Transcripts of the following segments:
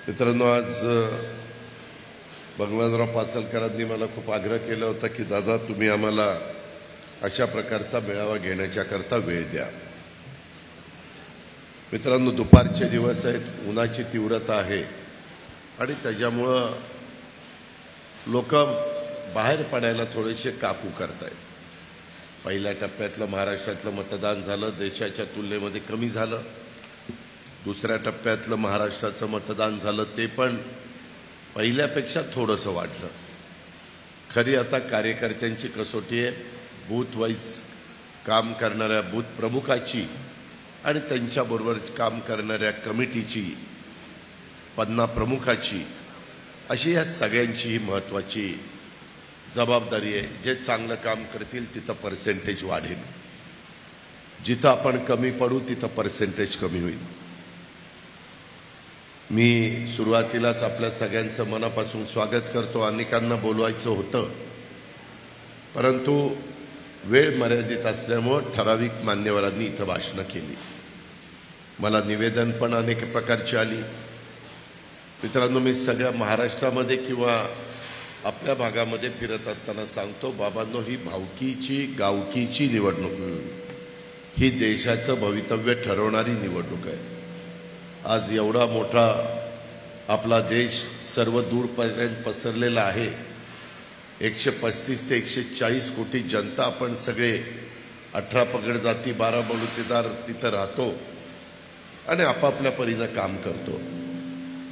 मित्रांनो, आज भगवानराव पासलकरांनी मला खूप आग्रह केला होता की दादा तुम्ही आम्हाला अशा प्रकारचा मेळावा घेण्याच्या करता वेळ द्या। मित्रांनो, दुपारचे दिवस आहेत, उन्हाची तीव्रता आहे आणि त्याच्यामुळे लोक बाहेर पडायला थोडेसे काकू करतायत। पहिल्या टप्प्यातलं महाराष्ट्रातलं मतदान झालं, देशाच्या तुलनेमध्ये कमी झालं। दुसऱ्या टप्प्यातलं महाराष्ट्राचं मतदान झालं, ते पण पहिल्यापेक्षा थोडंसं वाढलं। खरी आता कार्यकर्त्यांची कसोटी आहे, बूथ वाईज काम करणाऱ्या बूथ प्रमुखाची आणि त्यांच्याबरोबर काम करणाऱ्या कमिटीची, पन्ना प्रमुखाची, अशी या सगळ्यांची ही महत्त्वाची जबाबदारी आहे। जे चांगलं काम करतील तिथं पर्सेंटेज वाढेल, जिथं आपण कमी पडू तिथं पर्सेंटेज कमी होईल। मी सुरुवातीलाच आपल्या सगळ्यांचं मनापासून स्वागत करतो। अनेकांना बोलवायचं होतं, परंतु वेळ मर्यादित असल्यामुळे ठराविक मान्यवरांनी इथं भाषणं केली। मला निवेदन पण अनेक प्रकारची आली। मित्रांनो, मी सगळ्या महाराष्ट्रामध्ये किंवा आपल्या भागामध्ये फिरत असताना सांगतो, बाबांनो, ही भावकीची गावकीची निवडणूक ही देशाचं भवितव्य ठरवणारी निवडणूक आहे। आज एवढा मोठा आपला देश सर्व दूरपर्यंत पसरलेला आहे। 135 ते 140 कोटी जनता, आपण सगळे 18 पगड जाती 12 बलुतेदार तिथं राहतो आणि आपापल्या परीनं काम करतो।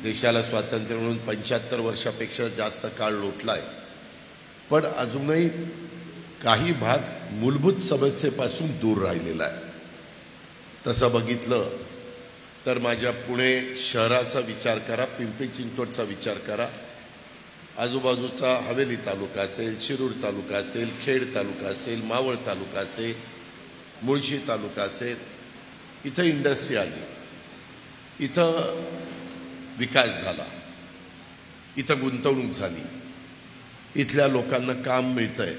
देशाला स्वातंत्र्य मिळून 75 वर्षापेक्षा जास्त काळ लोटलाय, पण अजूनही काही भाग मूलभूत समस्येपासून दूर राहिलेला आहे। तसं बघितलं तर माझ्या पुणे शहराचा विचार करा, पिंपरी चिंचवडचा विचार करा, आजूबाजूचा हवेली तालुका असेल, शिरूर तालुका असेल, खेड तालुका असेल, मावळ तालुका असेल, मुळशी तालुका असेल, इथं इंडस्ट्री आली, इथं विकास झाला, इथं गुंतवणूक झाली, इथल्या लोकांना काम मिळतंय,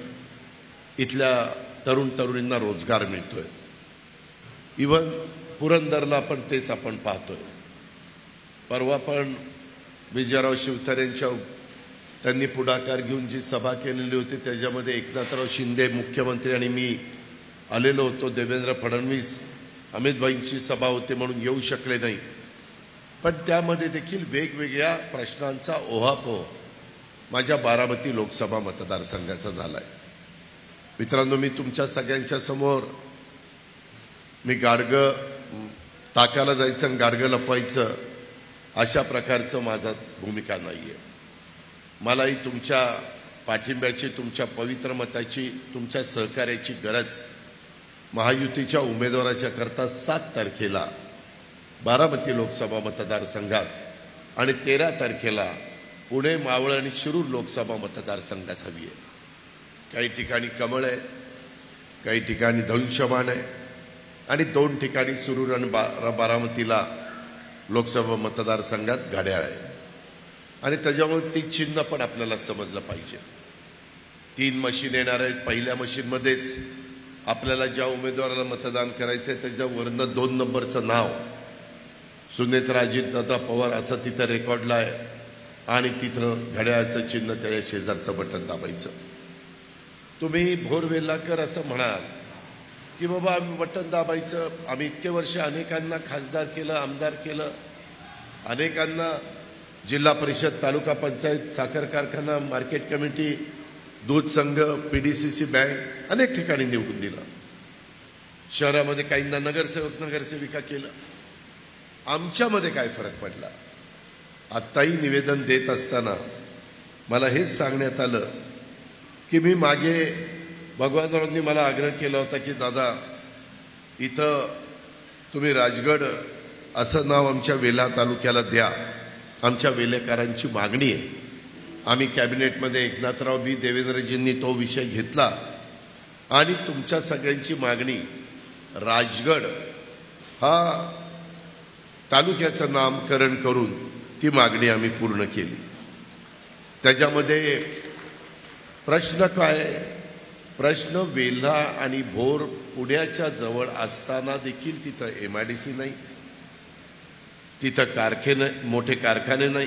इथल्या तरुण तरुणींना रोजगार मिळतोय। इव्हन पुरंदरला पण तेच आपण पाहतोय। परवा पण विजयराव शिवतारेंच्या त्यांनी पुढाकार घेऊन जी सभा केलेली होती, त्याच्यामध्ये एकनाथराव शिंदे मुख्यमंत्री आणि मी आलेलो होतो। देवेंद्र फडणवीस, अमित भाईंची सभा होती म्हणून येऊ शकले नाही, पण त्यामध्ये देखील वेगवेगळ्या प्रश्नांचा ओहापोह माझ्या बारामती लोकसभा मतदारसंघाचा झालाय। मित्रांनो, मी तुमच्या सगळ्यांच्या समोर मी गाडगं ताकाला जायचं आणि गाडगं लपवायचं अशा प्रकारचं माझा भूमिका नाहीये। मलाही तुमच्या पाठिंब्याची, तुमच्या पवित्र मताची, तुमच्या सहकार्याची गरज महायुतीच्या उमेदवाराच्या करता 7 तारखेला बारामती लोकसभा मतदारसंघात आणि 13 तारखेला पुणे, मावळ आणि शिरूर लोकसभा मतदारसंघात हवी आहे। काही ठिकाणी कमळ आहे, काही ठिकाणी धनुष्यबाण आहे आणि 2 ठिकाणी शिरूर आणि बारामतीला लोकसभा मतदारसंघात घड्याळ आहे। आणि त्याच्यामुळे ती चिन्ह पण आपल्याला समजलं पाहिजे। 3 मशीन येणार आहेत। पहिल्या मशीनमध्येच आपल्याला ज्या उमेदवाराला मतदान करायचं आहे त्याच्यावरनं 2 नंबरचं नाव सुनेत्रा अजितदादा पवार असं तिथं रेकॉर्डला आहे आणि तिथं घड्याळाचं चिन्ह त्याच्या शेजारचं बटन दाबायचं। तुम्ही भोर वेल्लाकर असं म्हणाल की बाबा आम्ही बटन दाबायचं, आम्ही इतके वर्ष अनेकांना खासदार केलं, आमदार केलं, अनेकांना जिल्हा परिषद, तालुका पंचायत, साखर कारखाना, मार्केट कमिटी, दूध संघ, PDCC बँक अनेक ठिकाणी निवडून दिलं। शहरामध्ये काहींना नगरसेवक नगरसेविका केलं। आमच्यामध्ये काय फरक पडला? आत्ताही निवेदन देत असताना मला हेच सांगण्यात आलं की मी मागे भगवानरावांनी मला आग्रह केला होता की दादा, इथं तुम्ही राजगड असं नाव आमच्या वेल्हा तालुक्याला द्या, आमच्या वेलेकरांची मागणी आहे। आम्ही कॅबिनेटमध्ये एकनाथराव बी देवेंद्रजींनी तो विषय घेतला आणि तुमच्या सगळ्यांची मागणी राजगड हा तालुक्याचं नामकरण करून ती मागणी आम्ही पूर्ण केली। त्याच्यामध्ये प्रश्न काय? प्रश्न वेल्हा आणि भोर पुण्याच्या जवळ असताना देखील तिथं MIDC नाही, तिथं कारखाने मोठे कारखाने नाही.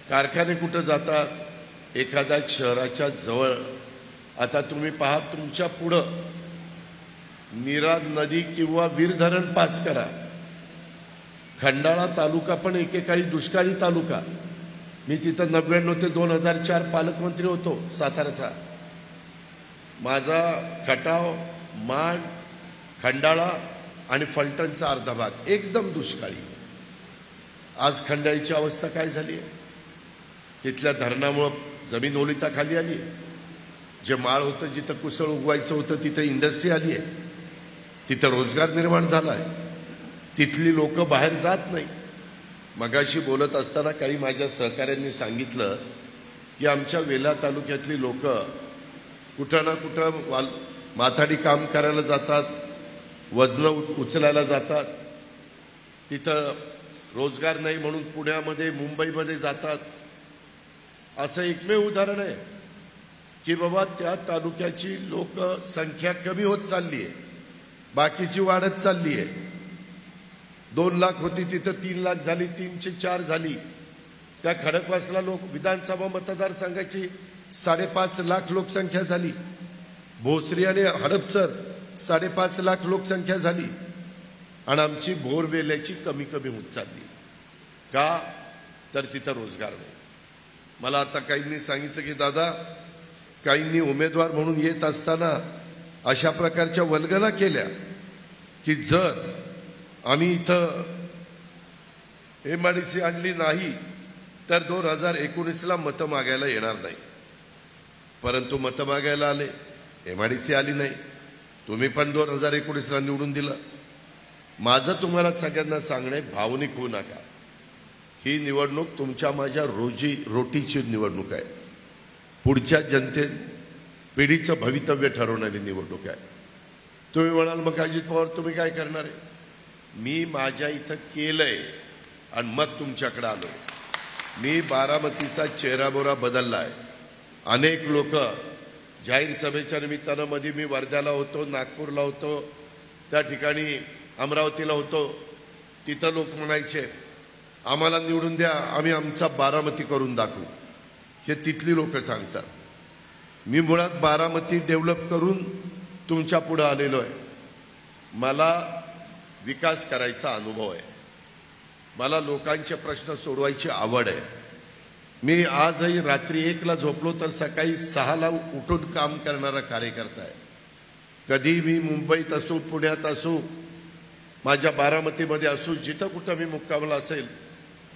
कारखाने कुठं जातात? एखाद्या शहराच्या जवळ. आता तुम्ही पहा, तुमच्या पुढं नीरा नदी किंवा वीर धरण पास करा. खंडाळा तालुका पण एकेकाळी दुष्काळी तालुका. मी तिथं 99 ते 2004 पालकमंत्री होतो साताऱ्याचा. माझा खटाव, माण, खंडाळा आणि फलटणचा अर्धा भाग एकदम दुष्काळी. आज खंडाळीची अवस्था काय झाली आहे? तिथल्या धरणामुळं जमीन ओलिताखाली आली आहे. जे माळ होतं, जिथं कुसळ उगवायचं होतं, तिथं इंडस्ट्री आली आहे. तिथं रोजगार निर्माण झाला आहे. तिथली लोक बाहेर जात नाही. मगाशी बोलत असताना काही माझ्या सहकाऱ्यांनी सांगितलं की आमच्या वेल्हा तालुक्यातली लोक कुठं ना कुठं माथाडी काम करायला जातात, वजनं उचलायला जातात. तिथं रोजगार नाही म्हणून पुण्यामध्ये, मुंबईमध्ये जातात. असं एकमेव उदाहरण आहे की बाबा त्या तालुक्याची लोकसंख्या कमी होत चालली आहे, बाकीची वाढत चालली आहे. 2 लाख होती तिथं 3 लाख झाली, 304 झाली. त्या खडकवासला विधानसभा मतदारसंघाची 5.5 लाख लोकसंख्या झाली. भोसरी आणि हडपसर 5.5 लाख लोकसंख्या झाली. आणि आमची भोरवेल्याची कमी कमी होत चालली. का? तर तिथं रोजगार नाही. मला आता काहींनी सांगितलं की दादा, काहींनी उमेदवार म्हणून येत असताना अशा प्रकारच्या वल्गना केल्या की जर आम्ही इथं MIDC आणली नाही तर 2019ला मतं मागायला येणार नाही. परंतु मतं मागायला आले, MIDC आली नाही. तुम्ही पण 2019ला निवडून दिलं. माझं तुम्हाला सगळ्यांना सांगणे, भावनिक होऊ नका. ही निवडणूक तुमच्या माझ्या रोटीची निवडणूक आहे. पुढच्या पिढीचं भवितव्य ठरवणारी निवडणूक आहे. तुम्ही म्हणाल मग अजित पवार तुम्ही काय करणार आहे? मी माझ्या इथं केलंय आणि मग तुमच्याकडे आलो. मी बारामतीचा चेहरामोहरा बदलला आहे. अनेक लोक जाहीर सभेच्या निमित्तानं मध्ये मी वर्ध्याला होतो, नागपूरला होतो, त्या ठिकाणी अमरावतीला होतो. तिथं लोक म्हणायचे आम्हाला निवडून द्या, आम्ही आमचा बारामती करून दाखवू. हे तिथली लोक सांगतात. मी मुळात बारामती डेव्हलप करून तुमच्या पुढे आलेलो आहे. मला विकास करायचा अनुभव आहे. मला लोकांचे प्रश्न सोडवायची आवड आहे. मी आजही रात्री 1ला झोपलो तर सकाळी 6ला उठून काम करणारा कार्यकर्ता आहे. कधी मी मुंबईत असू, पुण्यात असू, माझ्या बारामतीमध्ये असू, जिथं कुठं मी मुक्कामला असेल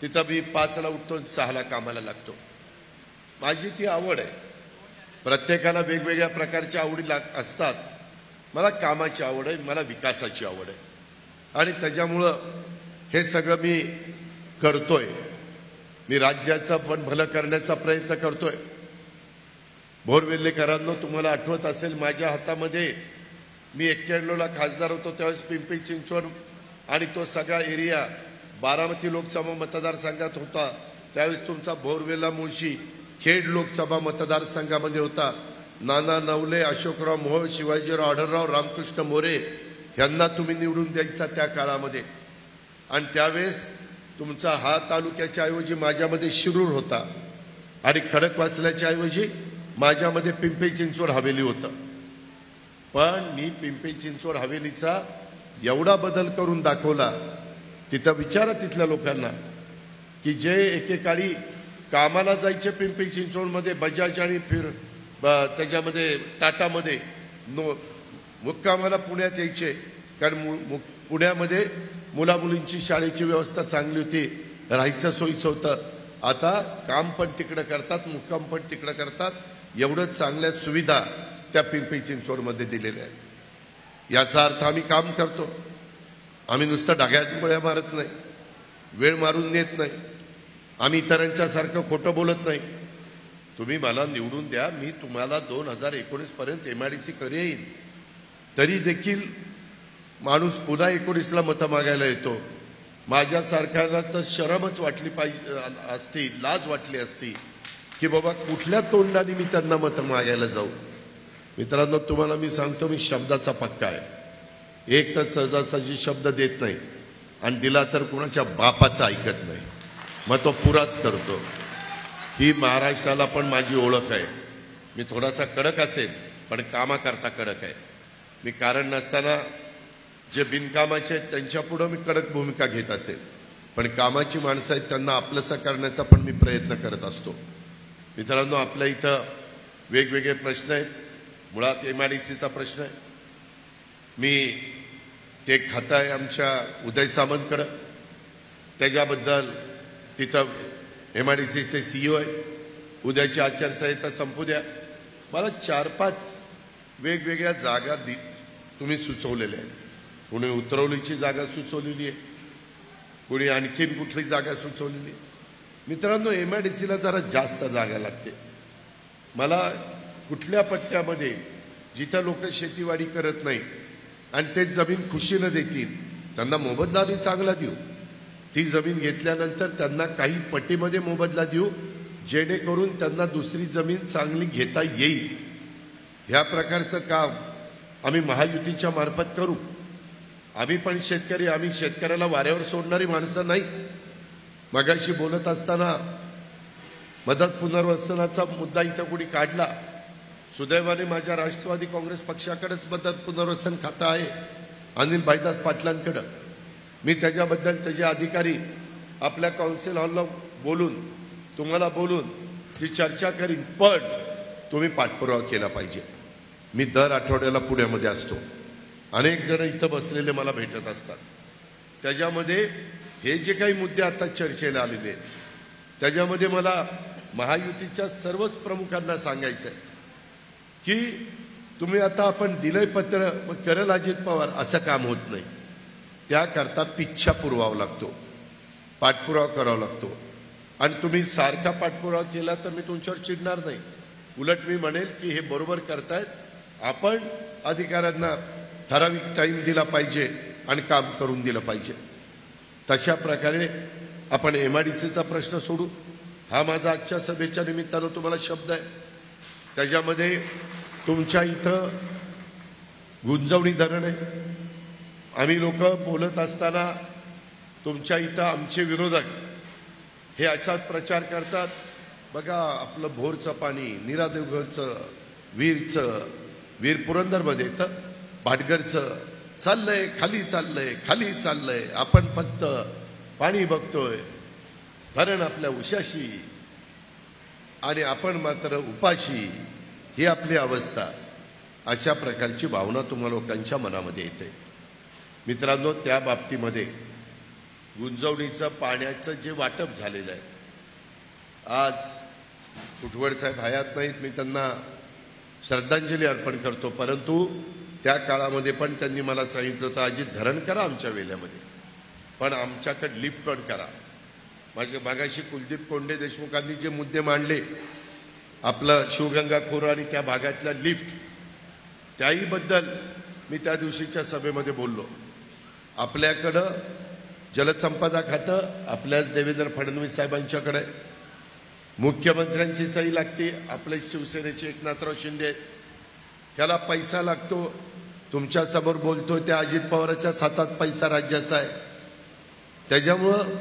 तिथं मी 5ला उठतो, 6ला कामाला लागतो. माझी ती आवड आहे. प्रत्येकाला वेगवेगळ्या प्रकारच्या आवडी असतात. मला कामाची आवड आहे, मला विकासाची आवड आहे आणि त्याच्यामुळं हे सगळं मी करतोय. मी राज्याचं पण भलं करण्याचा प्रयत्न करतोय. भोरवेल्लेकरांनो, तुम्हाला आठवत असेल माझ्या हातामध्ये मी 91ला खासदार होतो त्यावेळेस पिंपरी चिंचवड आणि तो सगळा एरिया बारामती लोकसभा मतदारसंघात होता. त्यावेळेस तुमचा भोरवेल्ला, मुळशी, खेड लोकसभा मतदारसंघामध्ये होता. नाना नवले, अशोकराव मोहोळ, शिवाजीराव आढळराव, रामकृष्ण मोरे यांना तुम्ही निवडून द्यायचा त्या काळामध्ये. आणि त्यावेळेस तुमचा हा तालुक्याच्या ऐवजी माझ्यामध्ये शिरूर होता आणि खडकवासल्याच्या ऐवजी माझ्यामध्ये पिंपरी चिंचवड हवेली होतं. पण मी पिंपरी चिंचवड हवेलीचा एवढा बदल करून दाखवला. तिथं विचारा तिथल्या लोकांना की जे एकेकाळी कामाला जायचे पिंपरी चिंचवडमध्ये बजाज आणि त्याच्यामध्ये टाटामध्ये, मुक्कामाला पुण्यात यायचे कारण पुण्यामध्ये मुलामुलींची शाळेची व्यवस्था चांगली होती, राहायचं सोयीचं होतं. आता काम पण तिकडं करतात, मुक्काम पण तिकडं करतात. एवढं चांगल्या सुविधा त्या पिंपरी चिंचवडमध्ये दिलेल्या आहेत. याचा अर्थ आम्ही काम करतो. आम्ही नुसतं डाग्यात गोळ्या मारत नाही, वेळ मारून नेत नाही. आम्ही इतरांच्या सारखं खोटं बोलत नाही. तुम्ही मला निवडून द्या, मी तुम्हाला 2019 पर्यंत MIDC करेन. तरी देखील माणूस पुन्हा 19ला मतं मागायला येतो. माझ्यासारख्याला तर शरमच वाटली पाहिजे असती, लाज वाटली असती की बाबा कुठल्या तोंडाने मी त्यांना मतं मागायला जाऊ. मित्रांनो, तुम्हाला मी सांगतो, मी शब्दाचा पक्का आहे. एक तर सहजासहजी शब्द देत नाही. आणि दिला तर कुणाच्या बापाचं ऐकत नाही, मग तो पुराच करतो. ही महाराष्ट्राला पण माझी ओळख आहे. मी थोडासा कडक असेल पण कामाकरता कडक आहे. मी कारण नसताना जे बिनकामाचे आहेत त्यांच्यापुढं मी कडक भूमिका घेत असेल, पण कामाची माणसं आहेत त्यांना आपलंसं करण्याचा पण मी प्रयत्न करत असतो. मित्रांनो, आपल्या इथं वेगवेगळे प्रश्न आहेत. मुळात MIDCचा प्रश्न आहे. मी ते खातं आहे आमच्या उदय सामंतकडं, त्याच्याबद्दल तिथं MIDCचे CEO आहे. उद्याची आचारसंहिता संपू द्या. मला 4-5 वेगवेगळ्या जागा तुम्ही सुचवलेल्या आहेत. कोणी उतरवलीची जागा सुचवलेली आहे, कोणी आणखीन कुठली जागा सुचवलेली आहे. मित्रांनो, MIDCला जरा जास्त जागा लागते. मला कुठल्या पट्ट्यामध्ये जिथं लोक शेतीवाडी करत नाही आणि ते जमीन खुशीनं देतील त्यांना मोबदला आम्ही चांगला देऊ. ती जमीन घेतल्यानंतर त्यांना काही पट्टीमध्ये मोबदला देऊ, जेणेकरून त्यांना दुसरी जमीन चांगली घेता येईल. ह्या प्रकारचं काम आम्ही महायुतीच्या मार्फत करू. आम्ही पण शेतकरी, आम्ही शेतकऱ्याला वाऱ्यावर सोडणारी माणसं नाही. मगाशी बोलत असताना मदत पुनर्वसनाचा मुद्दा इथं कोणी काढला. सुदैवाने माझ्या राष्ट्रवादी काँग्रेस पक्षाकडेच मदत पुनर्वसन खातं आहे, अनिल भाईदास पाटलांकडं. मी त्याच्याबद्दल त्याचे अधिकारी आपल्या काउन्सिल हॉलला बोलून तुम्हाला बोलून ती चर्चा करीन, पण तुम्ही पाठपुरावा केला पाहिजे. मी दर आठवड्याला पुण्यामध्ये असतो. अनेक जण इथं बसलेले मला भेटत असतात. त्याच्यामध्ये हे जे काही मुद्दे आता चर्चेला आलेले आहेत त्याच्यामध्ये मला महायुतीच्या सर्वच प्रमुखांना सांगायचं आहे की तुम्ही आता आपण दिलंय पत्र मग करेल अजित पवार, असं काम होत नाही. त्याकरता पिच्छा पुरवावा लागतो, पाठपुरावा करावा लागतो. आणि तुम्ही सारखा पाठपुरावा केला तर मी तुमच्यावर चिडणार नाही. उलट मी म्हणेल की हे बरोबर करतायत, आपण अधिकाऱ्यांना ठराविक टाईम दिला पाहिजे आणि काम करून दिलं पाहिजे. तशा प्रकारे आपण MIDCचा प्रश्न सोडू. हा माझा आजच्या सभेच्या निमित्तानं तुम्हाला शब्द आहे. त्याच्यामध्ये तुमच्या इथं गुंजवणी धरण आहे. आम्ही लोक बोलत असताना तुमच्या इथं आमचे विरोधक हे असाच प्रचार करतात, बघा आपलं भोरचं पाणी, नीरा देवघरचं, वीर पुरंदरमध्ये येतं, भाटघरचं चाललंय खाली, खाली चाललंय, आपण फक्त पाणी बघतोय, धरण आपल्या उशाशी आणि आपण मात्र उपाशी. ही आपली अवस्था. अशा प्रकारची भावना तुम्हा लोकांच्या मनामध्ये येते. मित्रांनो, त्या बाबतीमध्ये गुंजवणीचं पाण्याचं जे वाटप झालेलं आहे, आज कुटवड साहेब हयात नाहीत, मी त्यांना श्रद्धांजली अर्पण करतो, परंतु त्या काळामध्ये पण त्यांनी मला सांगितलं होतं अजित धरण करा आमच्या वेल्यामध्ये, पण आमच्याकडे लिफ्ट पण करा. माझ्या भागाशी कुलदीप कोंडे देशमुखांनी जे मुद्दे मांडले, आपलं शिवगंगा खोरं आणि त्या भागातल्या लिफ्ट, त्याही बद्दल मी त्या दिवशीच्या सभेमध्ये बोललो. आपल्याकडं जलसंपदा खातं आपल्याच देवेंद्र फडणवीस साहेबांच्याकडे, मुख्यमंत्र्यांची सही लागते, आपले शिवसेनेचे एकनाथराव शिंदे, त्याला पैसा लागतो. तुमच्यासमोर बोलतोय त्या अजित पवारांच्या हातात पैसा राज्याचा आहे. त्याच्यामुळं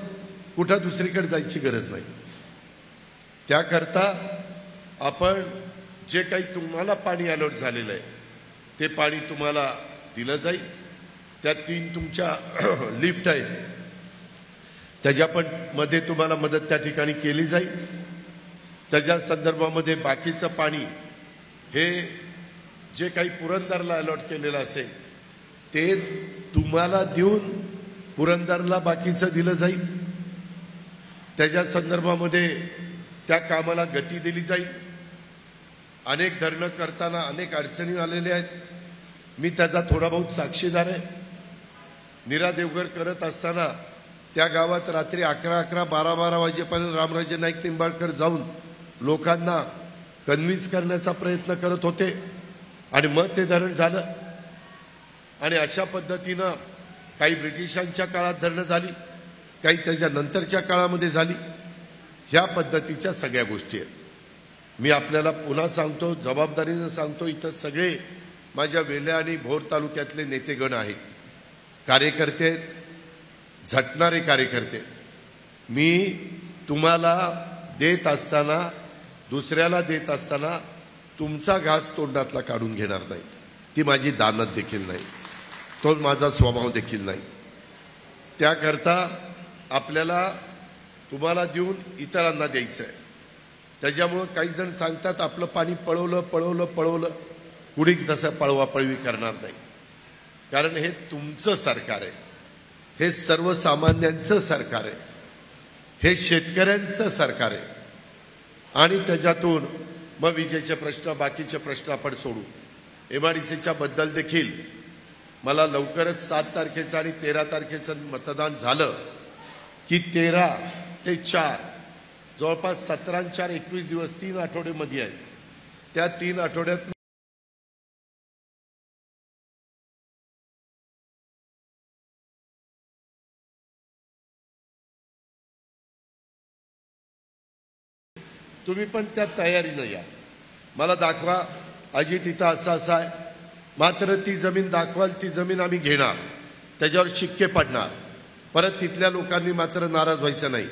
कुठं दुसरीकडे जायची गरज नाही. त्याकरता आपण जे काही तुम्हाला पाणी अलॉट झालेलं आहे ते पाणी तुम्हाला दिलं जाईल. त्या 3 तुमच्या लिफ्ट आहेत, त्याच्या पण मध्ये तुम्हाला मदत त्या ठिकाणी केली जाईल. त्याच्या संदर्भामध्ये बाकीचं पाणी हे जे काही पुरंदरला अलॉट केलेलं असेल ते तुम्हाला देऊन पुरंदरला बाकीचं दिलं जाईल. त्याच्या संदर्भामध्ये त्या कामाला गती दिली जाईल. अनेक धरणं करताना अनेक अडचणी आलेल्या आहेत. मी त्याचा थोडा बहुत साक्षीदार आहे. नीरा देवघर करत असताना त्या गावात रात्री 11-11, 12-12 वाजेपर्यंत रामराजे नाईक निंबाळकर जाऊन लोकांना कन्व्हिन्स करण्याचा प्रयत्न करत होते आणि मग ते धरण झालं. आणि अशा पद्धतीनं काही ब्रिटिशांच्या काळात धरणं झाली, काही त्याच्या नंतरच्या काळामध्ये झाली. ह्या पद्धतीच्या सगळ्या गोष्टी आहेत. मी आपल्याला पुन्हा सांगतो, जबाबदारीनं सांगतो, इथं सगळे माझ्या वेल्या आणि भोर तालुक्यातले नेतेगण आहेत, कार्यकर्ते आहेत. झटणारे कार्यकर्ते. मी तुम्हाला देत असताना, दुसऱ्याला देत असताना तुमचा घास तोंडातला काढून घेणार नाही. ती माझी दानत देखील नाही, तो माझा स्वभाव देखील नाही. त्याकरता आपल्याला तुम्हाला देऊन इतरांना द्यायचं आहे. त्याच्यामुळं काही जण सांगतात आपलं पाणी पळवलं. कुणी तसं पळवापळवी करणार नाही. कारण हे तुमचं सरकार आहे, हे सर्वसामान्यांचं सरकार आहे, हे शेतकऱ्यांचं सरकार आहे. आणि त्याच्यातून मग विजेचे प्रश्न, बाकीचे प्रश्न आपण सोडू. MIDCच्या बद्दल देखील मला लवकरच 7 तारखेचं आणि 13 तारखेचं मतदान झालं की 13 ते 4 जवळपास 17 आणि 4 21 दिवस 3 आठवड्यामध्ये आहेत. त्या 3 आठवड्यात तुम्ही पण त्या तयारीनं या. मला दाखवा अजित इथं असं आहे, मात्र ती जमीन दाखवाल, ती जमीन आम्ही घेणार, त्याच्यावर शिक्के पडणार. परत तिथल्या लोकांनी मात्र नाराज व्हायचं नाही.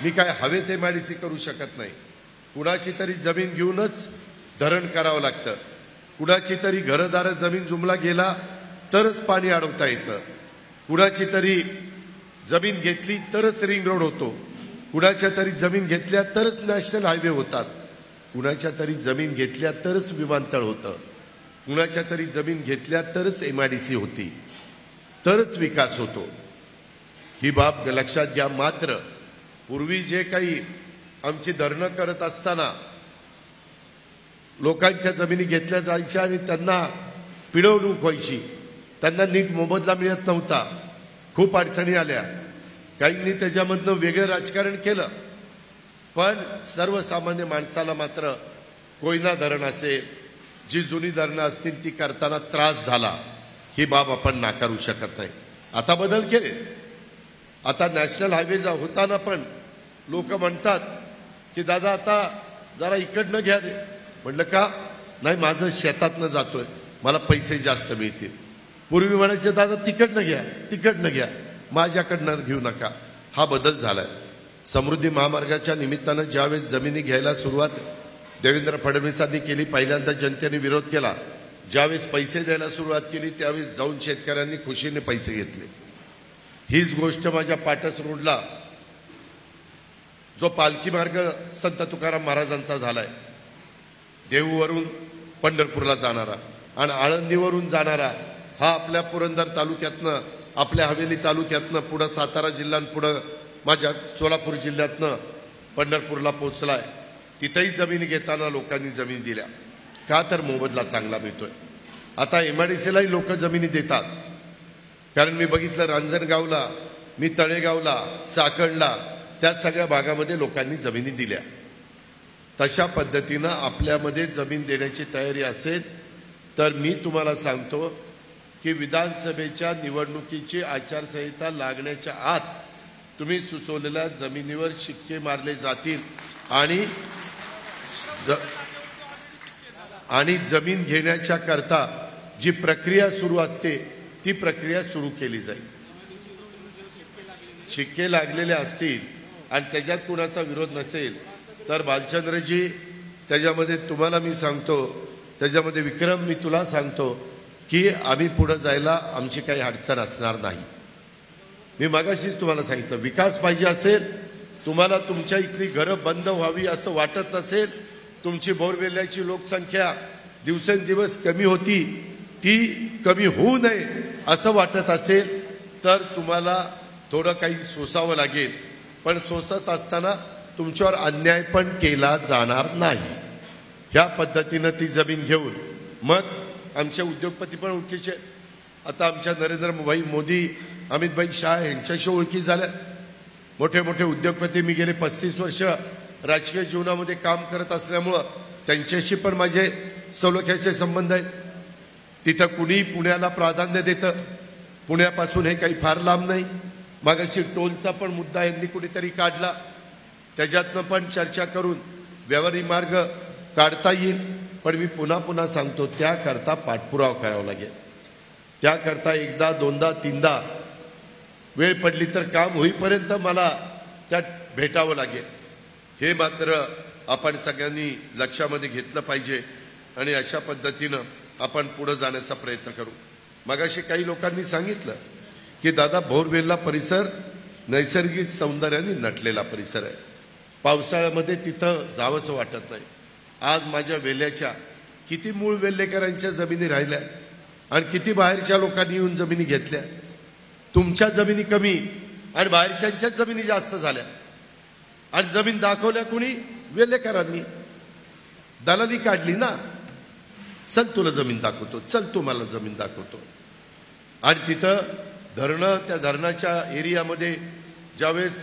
मी काय हवेत MIDC करू शकत नाही. कुणाची तरी जमीन घेऊनच धरण करावं लागतं. कुणाची तरी घरदार जमीन जुमला गेला तरच पाणी अडवता येतं. कुणाची तरी जमीन घेतली तरच रिंग रोड होतो. कुणाच्या तरी जमीन घेतल्या तरच नॅशनल हायवे होतात. कुणाच्या तरी जमीन घेतल्या तरच विमानतळ होतं. कुणाच्या तरी जमीन घेतल्या तरच MIDC होती, तरच विकास होतो. ही बाब लक्षात घ्या. मात्र पूर्वी जे काही आमची धरणं करत असताना लोकांच्या जमिनी घेतल्या जायच्या आणि त्यांना पिळवणूक व्हायची, त्यांना नीट मोबदला मिळत नव्हता, खूप अडचणी आल्या. काहींनी त्याच्यामधनं वेगळं राजकारण केलं. पण सर्वसामान्य माणसाला मात्र कोयना धरण असेल, जी जुनी धरणं असतील ती करताना त्रास झाला. ही बाब आपण नाकारू शकत नाही. आता बदल केले. आता नॅशनल हायवे होताना पण लोक म्हणतात की दादा आता जरा इकडनं घ्या रे. म्हटलं का? नाही, माझं शेतातनं जातोय, मला पैसे जास्त मिळतील. पूर्वी म्हणायचे दादा तिकडनं घ्या, माझ्याकडनं घेऊ नका. हा बदल झालाय. समृद्धी महामार्गाच्या निमित्तानं ज्यावेळेस जमिनी घ्यायला सुरुवात देवेंद्र फडणवीसांनी केली, पहिल्यांदा जनतेने विरोध केला. ज्यावेळेस पैसे द्यायला सुरुवात केली त्यावेळेस जाऊन शेतकऱ्यांनी खुशीने पैसे घेतले. हीच गोष्ट माझ्या पाटस रोडला जो पालखी मार्ग संत तुकाराम महाराजांचा झालाय, देहूवरून पंढरपूरला जाणारा आणि आळंदीवरून जाणारा, हा आपल्या पुरंदर तालुक्यातनं, आपल्या हवेली तालुक्यातनं पुढं सातारा जिल्हा, पुढं माझ्या सोलापूर जिल्ह्यातनं पंढरपूरला पोहोचलाय. तिथेही जमीन घेताना लोकांनी जमीन दिल्या. का? तर मोबदला चांगला मिळतोय. आता MIDCलाही लोक जमिनी देतात. कारण मी बघितलं रांजणगावला, मी तळेगावला, चाकणला, त्या सगळ्या भागामध्ये लोकांनी जमिनी दिल्या. तशा पद्धतीनं आपल्यामध्ये जमीन देण्याची तयारी असेल तर मी तुम्हाला सांगतो की विधानसभेच्या निवडणुकीची आचारसंहिता लागण्याच्या आत तुम्ही सुचवलेल्या जमिनीवर शिक्के मारले जातील आणि जमीन घेण्याच्या करता जी प्रक्रिया सुरू असते ती प्रक्रिया सुरू केली जाईल. शिक्के लागलेले असतील आणि त्याच्यात कुणाचा विरोध नसेल तर भालचंद्रजी, त्याच्यामध्ये तुम्हाला मी सांगतो, त्याच्यामध्ये विक्रम, मी तुला सांगतो की आम्ही पुढे जायला आमची काही अडचण असणार नाही. मी मगाशीच तुम्हाला सांगितलं, विकास पाहिजे असेल, तुम्हाला तुमच्या इथली घरं बंद व्हावी असं वाटत नसेल, तुमची बोरवेल्याची लोकसंख्या दिवसेंदिवस कमी होती, ती कमी होऊ नये असं वाटत असेल तर तुम्हाला थोडं काही सोसावं लागेल. पण सोसत असताना तुमच्यावर अन्याय पण केला जाणार नाही. ह्या पद्धतीनं ती जमीन घेऊन मग आमचे उद्योगपती पण ओळखीचे. आता आमच्या नरेंद्रभाई मोदी, अमितभाई शाह यांच्याशी ओळखी झाल्या. मोठे मोठे उद्योगपती, मी गेले 35 वर्ष राजकीय जीवनामध्ये काम करत असल्यामुळं त्यांच्याशी पण माझे सलोख्याचे संबंध आहेत. तिथं कुणी पुण्याला प्राधान्य देतं, पुण्यापासून हे काही फार लांब नाही. मागाशी टोलचा पण मुद्दा यांनी कुणीतरी काढला, त्याच्यातनं पण चर्चा करून व्यवहारी मार्ग काढता येईल. पण मी पुन्हा पुन्हा सांगतो, त्याकरता पाठपुरावा करावा लागेल. त्याकरता एकदा, दोनदा, तीनदा वेळ पडली तर काम होईपर्यंत मला त्यात भेटावं लागेल, हे मात्र आपण सगळ्यांनी लक्षामध्ये घेतलं पाहिजे आणि अशा पद्धतीनं आपण पुढे जाण्याचा प्रयत्न करू. मगाशी काही लोकांनी सांगितलं की दादा बोरवेलला परिसर नैसर्गिक सौंदर्याने नटलेला परिसर आहे, पावसाळ्यामध्ये तिथं जावंसं वाटत नाही. आज माझ्या वेल्याच्या किती मूळ वेल्लेकरांच्या जमिनी राहिल्या आणि किती बाहेरच्या लोकांनी येऊन जमिनी घेतल्या. तुमच्या जमिनी कमी आणि बाहेरच्यांच्याच जमिनी जास्त झाल्या आणि जमीन दाखवल्या कुणी? वेल्लेकरांनी. दलाली काढली ना, चल तुला जमीन दाखवतो, चल तुम्हाला जमीन दाखवतो. आणि तिथं धरणं, त्या धरणाच्या एरियामध्ये ज्यावेळेस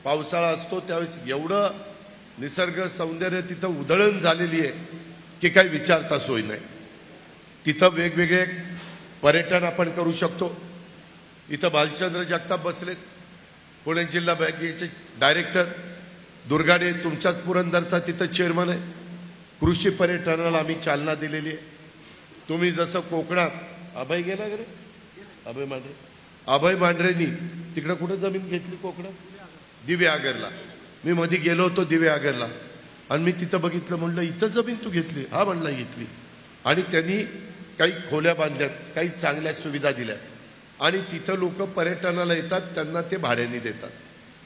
पावसाळा असतो त्यावेळेस एवढं निसर्ग सौंदर्य तिथं उधळण झालेली आहे की काही विचारता सोय नाही. तिथं वेगवेगळे पर्यटन आपण करू शकतो. इथं भालचंद्र जगताप बसलेत, पुणे जिल्हा बँकेचे डायरेक्टर. दुर्गाडे तुमच्याच पुरंदरचा तिथं चेअरमन आहे. कृषी पर्यटनाला आम्ही चालना दिलेली आहे. तुम्ही जसं कोकणात अभय गेला रे, अभय मांढरेंनी तिकडं कुठं जमीन घेतली कोकणात? दिव्यागरला. मी मध्ये गेलो होतो दिव्यागरला आणि मी तिथं बघितलं, म्हणलं इथं जमीन तू घेतली? हा म्हणला घेतली. आणि त्यांनी काही खोल्या बांधल्यात, काही चांगल्या सुविधा दिल्या आणि तिथं लोक पर्यटनाला येतात, त्यांना ते भाड्याने देतात,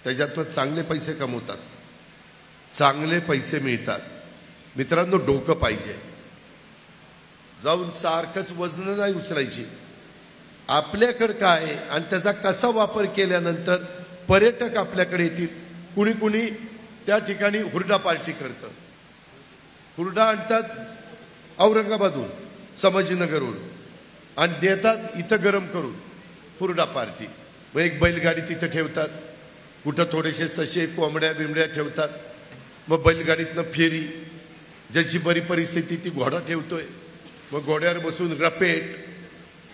त्याच्यातनं चांगले पैसे कमवतात, चांगले पैसे मिळतात. मित्रांनो, डोकं पाहिजे. जाऊन सारखंच वजन नाही उचलायची. आपल्याकडे काय आणि त्याचा कसा वापर केल्यानंतर पर्यटक आपल्याकडे येतील. कुणी कुणी त्या ठिकाणी हुरडा पार्टी करतं, हुरडा आणतात औरंगाबादहून, संभाजीनगरहून आणि देतात इथं गरम करून हुरडा पार्टी. मग एक बैलगाडी तिथं ठेवतात, कुठं थोडेसे सशे कोंबड्या बिंबड्या ठेवतात. मग बैलगाडीतनं फेरी, ज्याची बरी परिस्थिती ती घोडा ठेवतोय, मग घोड्यावर बसून रपेट.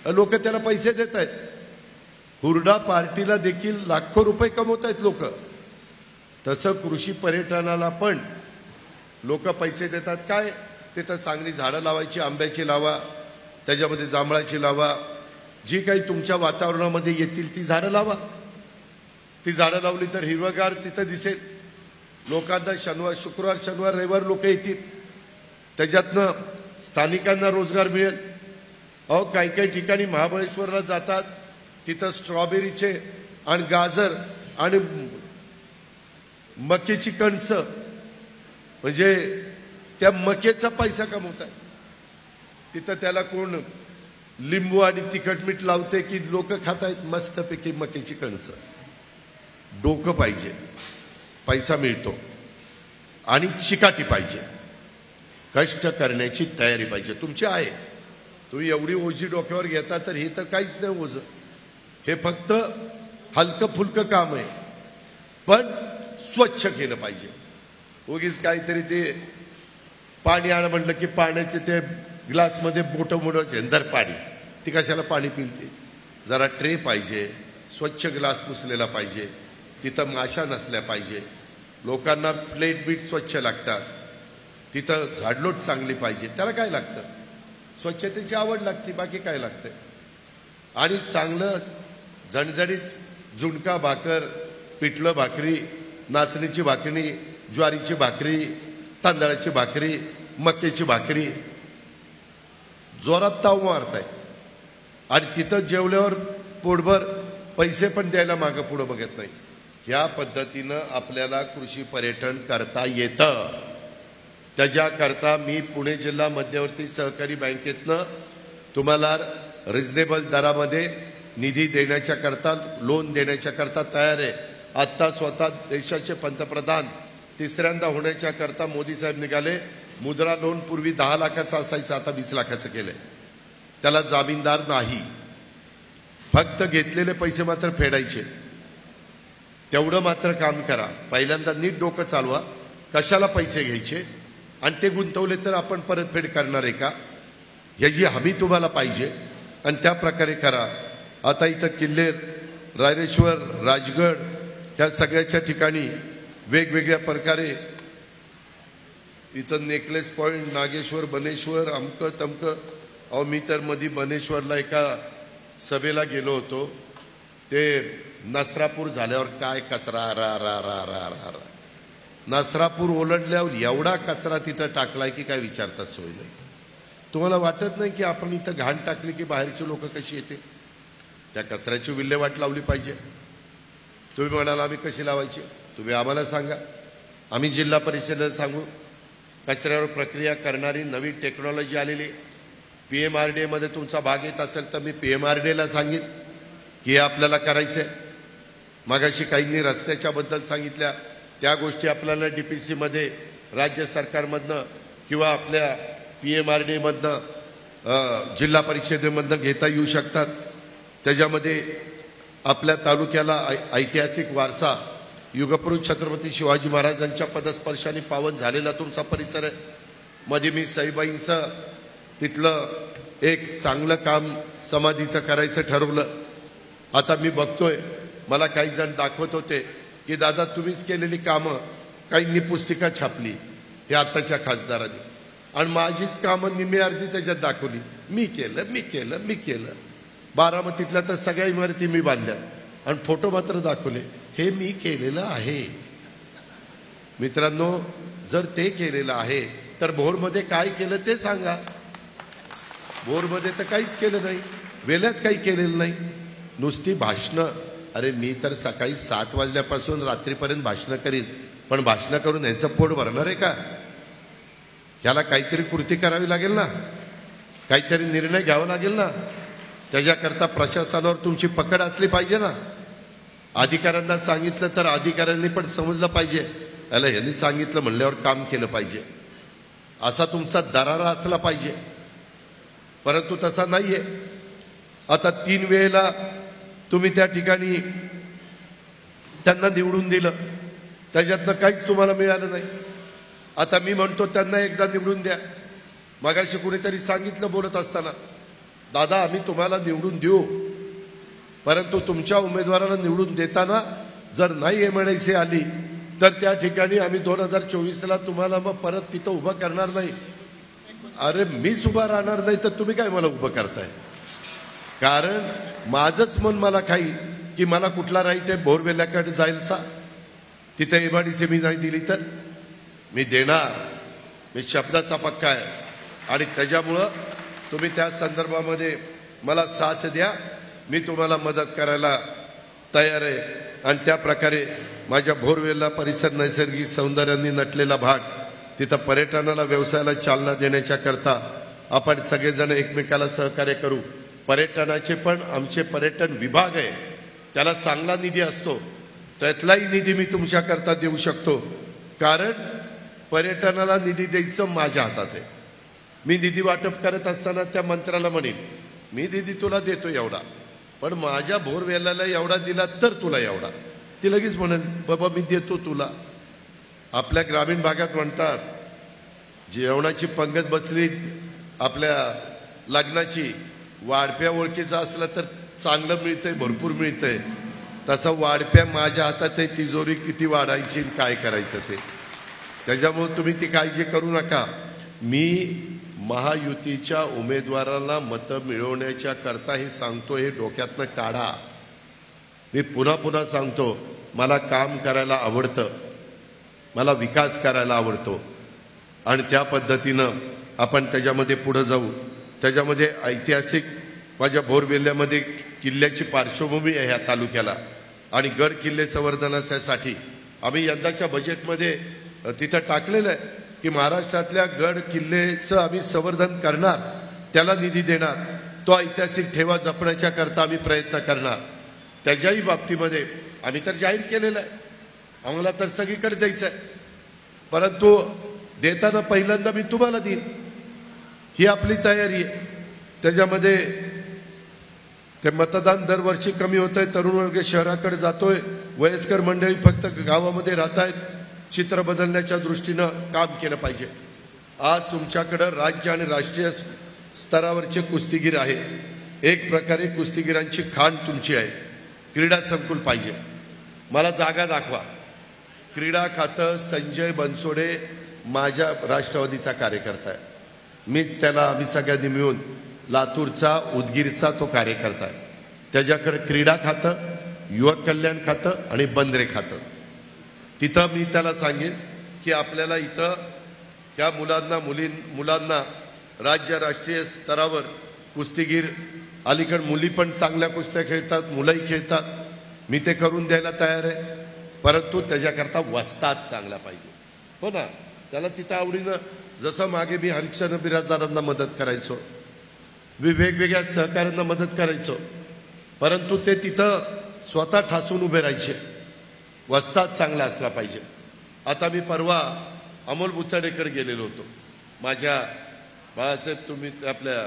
लोक त्याला पैसे देत आहेत. हुरडा पार्टीला देखील लाखो रुपये कमवत आहेत लोक. तसं कृषी पर्यटनाला पण लोक पैसे देतात. काय? तिथं चांगली झाडं लावायची, आंब्याची लावा, त्याच्यामध्ये जांभळाची लावा, जी काही तुमच्या वातावरणामध्ये येतील ती झाडं लावा. ती झाडं लावली तर हिरवगार तिथं दिसेल. लोकांना शुक्रवार शनिवार रविवार लोक येतील, त्याच्यातनं स्थानिकांना रोजगार मिळेल. अहो, काही काही ठिकाणी महाबळेश्वरला जातात, तिथं स्ट्रॉबेरीचे आणि गाजर आणि मक्याची कणसं, म्हणजे त्या मक्याचा पैसा कमवतात. तिथं त्याला कोण लिंबू आणि तिखट मीठ लावते की लोक खात आहेत मस्तपैकी मक्याची कणसं. डोकं पाहिजे, पैसा मिळतो आणि चिकाटी पाहिजे, कष्ट करण्याची तयारी पाहिजे. तुमची आहे. तुम्ही एवढी ओझी डोक्यावर घेता तर हे तर काहीच नाही ओझं. हे फक्त हलकं फुलकं काम आहे, पण स्वच्छ केलं पाहिजे. उगीच काहीतरी ते पाणी आण म्हटलं की पाण्याचे ते ग्लासमध्ये मोठं मोठं झेंदर पाणी, ती कशाला पाणी पिलते? जरा ट्रे पाहिजे, स्वच्छ ग्लास पुसलेला पाहिजे, तिथं माशा नसल्या पाहिजे, लोकांना प्लेट बीट स्वच्छ लागतात, तिथं झाडलोट चांगली पाहिजे. त्याला काय लागतं? स्वच्छतेची आवड लागते, बाकी काय लागतं? आणि चांगलं झणझणीत झुणका भाकर, पिठलं भाकरी, नाचणीची भाकरी, ज्वारीची भाकरी, तांदळाची भाकरी, मक्याची भाकरी, जोरात ताव मारताय आणि तिथं जेवल्यावर पोटभर पैसे पण द्यायला मागं पुढं बघत नाही. ह्या पद्धतीनं आपल्याला कृषी पर्यटन करता येतं. त्याच्याकरता मी पुणे जिल्हा मध्यवर्ती सहकारी बँकेतनं तुम्हाला रिजनेबल दरामध्ये निधी देण्याच्या करता, लोन देण्याच्या करता तयार आहे. आत्ता स्वतः देशाचे पंतप्रधान तिसऱ्यांदा होण्याच्या करता मोदी साहेब निघाले. मुद्रा लोन पूर्वी 10 लाखाचं असायचं, आता 20 लाखाचं केलंय. त्याला जामीनदार नाही, फक्त घेतलेले पैसे मात्र फेडायचे. तेवढं मात्र काम करा. पहिल्यांदा नीट डोकं चालवा, कशाला पैसे घ्यायचे आणि ते गुंतवले तर आपण परतफेड करणार आहे का, ह्याची हमी तुम्हाला पाहिजे आणि त्या प्रकारे करा. आता इथं किल्ले, रायरेश्वर, राजगड ह्या सगळ्याच्या ठिकाणी वेगवेगळ्या प्रकारे इथं नेकलेस पॉइंट, नागेश्वर, बनेश्वर, अमकं तमकं. अहो, मी तर मध्ये बनेश्वरला एका सभेला गेलो होतो. ते नसरापूर झाल्यावर काय कचरा रा रा रा रा रा रा नसरापूर ओलांडल्यावर एवढा कचरा तिथं टाकलाय की काय विचारतात सोय नाही. तुम्हाला वाटत नाही की आपण इथं घाण टाकली की बाहेरची लोक कशी येते? त्या कचऱ्याची विल्हेवाट लावली पाहिजे. तुम्ही म्हणाल आम्ही कशी लावायची? तुम्ही आम्हाला सांगा, आम्ही जिल्हा परिषदेला सांगू. कचऱ्यावर प्रक्रिया करणारी नवी टेक्नॉलॉजी आलेली. PMRDA मध्ये तुमचा भाग येत असेल तर मी PMRDAला सांगेन की हे आपल्याला करायचंय. मागाशी काहींनी रस्त्याच्या बद्दल सांगितल्या, त्या गोष्टी आपल्याला DPC मध्ये राज्य सरकारमधनं किंवा आपल्या PMRDA मधनं जिल्हा परिषदेमधनं घेता येऊ शकतात. त्याच्यामध्ये आपल्या तालुक्याला ऐतिहासिक वारसा युगपुरुष छत्रपती शिवाजी महाराजांच्या पदस्पर्शाने पावन झालेला तुमचा परिसर आहे. मध्ये मी सईबाईंचं तिथलं एक चांगलं काम समाधीचं करायचं ठरवलं. आता मी बघतोय, मला काही जण दाखवत होते की दादा तुम्हीच केलेली कामं, काहींनी पुस्तिका छापली हे आताच्या खासदारांनी, आणि माझीच कामं निम्मी अर्धी त्याच्यात दाखवली. मी केलं. बारामतीतल्या तर सगळ्या इमारती मी बांधल्या आणि फोटो मात्र दाखवले, हे मी केलेलं आहे. मित्रांनो, जर ते केलेलं आहे तर भोरमध्ये काय केलं ते सांगा. भोरमध्ये तर काहीच केलं नाही, वेल्यात काही केलेलं नाही, नुसती भाषणं. अरे मी तर सकाळी 7 वाजल्यापासून रात्रीपर्यंत भाषणं करीन, पण भाषणं करून यांचं पोट भरणार आहे का? याला काहीतरी कृती करावी लागेल ना, काहीतरी निर्णय घ्यावा लागेल ना. त्याच्याकरता प्रशासनावर तुमची पकड असली पाहिजे ना. अधिकाऱ्यांना सांगितलं तर अधिकाऱ्यांनी पण समजलं पाहिजे, याला यांनी सांगितलं म्हणल्यावर काम केलं पाहिजे, असा तुमचा दरारा असला पाहिजे. परंतु तसा नाहीये. आता 3 वेळेला तुम्ही त्या ठिकाणी त्यांना निवडून दिलं, त्याच्यातनं काहीच तुम्हाला मिळालं नाही. आता मी म्हणतो त्यांना एकदा निवडून द्या. मगाशी कुणीतरी सांगितलं बोलत असताना, दादा आम्ही तुम्हाला निवडून देऊ, परंतु तुमच्या उमेदवाराला निवडून देताना जर नाही एमआयडीसी आली तर त्या ठिकाणी आम्ही 2024ला तुम्हाला मग परत तिथं उभं करणार नाही. अरे मीच उभा राहणार नाही तर तुम्ही काय मला उभं करताय? कारण माझंच मन मला खाई की मला कुठला राईट आहे बोरवेल्याकडे जायचा. तिथं एमआयडीसी मी नाही दिली तर मी देणार, मी शब्दाचा पक्का आहे. आणि त्याच्यामुळं तुम्ही त्या संदर्भामध्ये मला साथ द्या, मी तुम्हाला मदत करायला तयार आहे. आणि त्या प्रकारे माझ्या भोरवेल्ला परिसर नैसर्गिक सौंदर्याने नटलेला भाग, तिथं पर्यटनाला व्यवसायाला चालना देण्याच्या करता आपण सगळेजण एकमेकाला सहकार्य करू. पर्यटनाचे पण आमचे पर्यटन विभाग आहे, त्याला चांगला निधी असतो, त्यातलाही निधी मी तुमच्याकरता देऊ शकतो. कारण पर्यटनाला निधी द्यायचं माझ्या हातात आहे. मी निधी वाटप करत असताना त्या मंत्र्याला म्हणेन मी निधी तुला देतो एवढा, पण माझ्या भोरवेल्याला एवढा दिला तर तुला एवढा. ती लगेच म्हणेल बाबा मी देतो तुला. आपल्या ग्रामीण भागात म्हणतात, जेवणाची पंगत बसली आपल्या लग्नाची, वाढप्या ओळखीचा असला तर चांगलं मिळतंय, भरपूर मिळतंय. तसं वाढप्या माझ्या हातात आहे, तिजोरी किती वाढायची काय करायचं ते. त्याच्यामुळे तुम्ही ती काळजी करू नका. मी महायुतीच्या उमेदवाराला मतं मिळवण्याच्या करता हे सांगतो, हे डोक्यातनं काढा. मी पुन्हा पुन्हा सांगतो, मला काम करायला आवडतं, मला विकास करायला आवडतो आणि त्या पद्धतीनं आपण त्याच्यामध्ये पुढे जाऊ. त्याच्यामध्ये ऐतिहासिक माझ्या भोरवेल्ल्यामध्ये किल्ल्याची पार्श्वभूमी आहे ह्या तालुक्याला आणि गड किल्ले संवर्धनासाठी आम्ही यंदाच्या बजेटमध्ये तिथं टाकलेलं आहे की महाराष्ट्रातल्या गड किल्लेचं आम्ही संवर्धन करणार, त्याला निधी देणार, तो ऐतिहासिक ठेवा जपण्याच्या करता आम्ही प्रयत्न करणार. त्याच्याही बाबतीमध्ये आम्ही तर जाहीर केलेलं आहे, आम्हाला तर सगळीकडे द्यायचं आहे, परंतु देताना पहिल्यांदा मी तुम्हाला देईन, ही आपली तयारी आहे. त्याच्यामध्ये ते मतदान दरवर्षी कमी होत आहे, तरुण वर्ग शहराकडे जातोय, वयस्कर मंडळी फक्त गावामध्ये राहत आहेत. चित्र बदलण्याच्या दृष्टीनं काम केलं पाहिजे. आज तुमच्याकडं राज्य आणि राष्ट्रीय स्तरावरचे कुस्तीगीर आहे, एक प्रकारे कुस्तीगिरांची खाण तुमची आहे. क्रीडा संकुल पाहिजे, मला जागा दाखवा. क्रीडा खातं संजय बनसोडे माझ्या राष्ट्रवादीचा कार्यकर्ता आहे, मीच त्याला, आम्ही सगळ्यांनी मिळून लातूरचा उदगीरचा तो कार्यकर्ता आहे. त्याच्याकडे क्रीडा खातं युवक कल्याण खातं आणि बंदरे खातं. तिथं मी त्याला सांगेन की आपल्याला इथं ह्या मुलांना राज्य राष्ट्रीय स्तरावर कुस्तीगीर, अलीकडे मुली पण चांगल्या कुस्त्या खेळतात, मुलंही खेळतात, मी ते करून द्यायला तयार आहे. परंतु त्याच्याकरता वस्ताद चांगला पाहिजे. हो ना, त्याला तिथं आवडीनं, जसं मागे मी हरिश्चंद्र बिराजदारांना मदत करायचो, मी वेगवेगळ्या सहकाऱ्यांना मदत करायचो, परंतु ते तिथं स्वतः ठासून उभे राहायचे. वस्ताद चांगला असला पाहिजे. आता मी परवा अमोल बुचाडेकडे गेलेलो होतो. माझ्या बाळासाहेब, तुम्ही आपल्या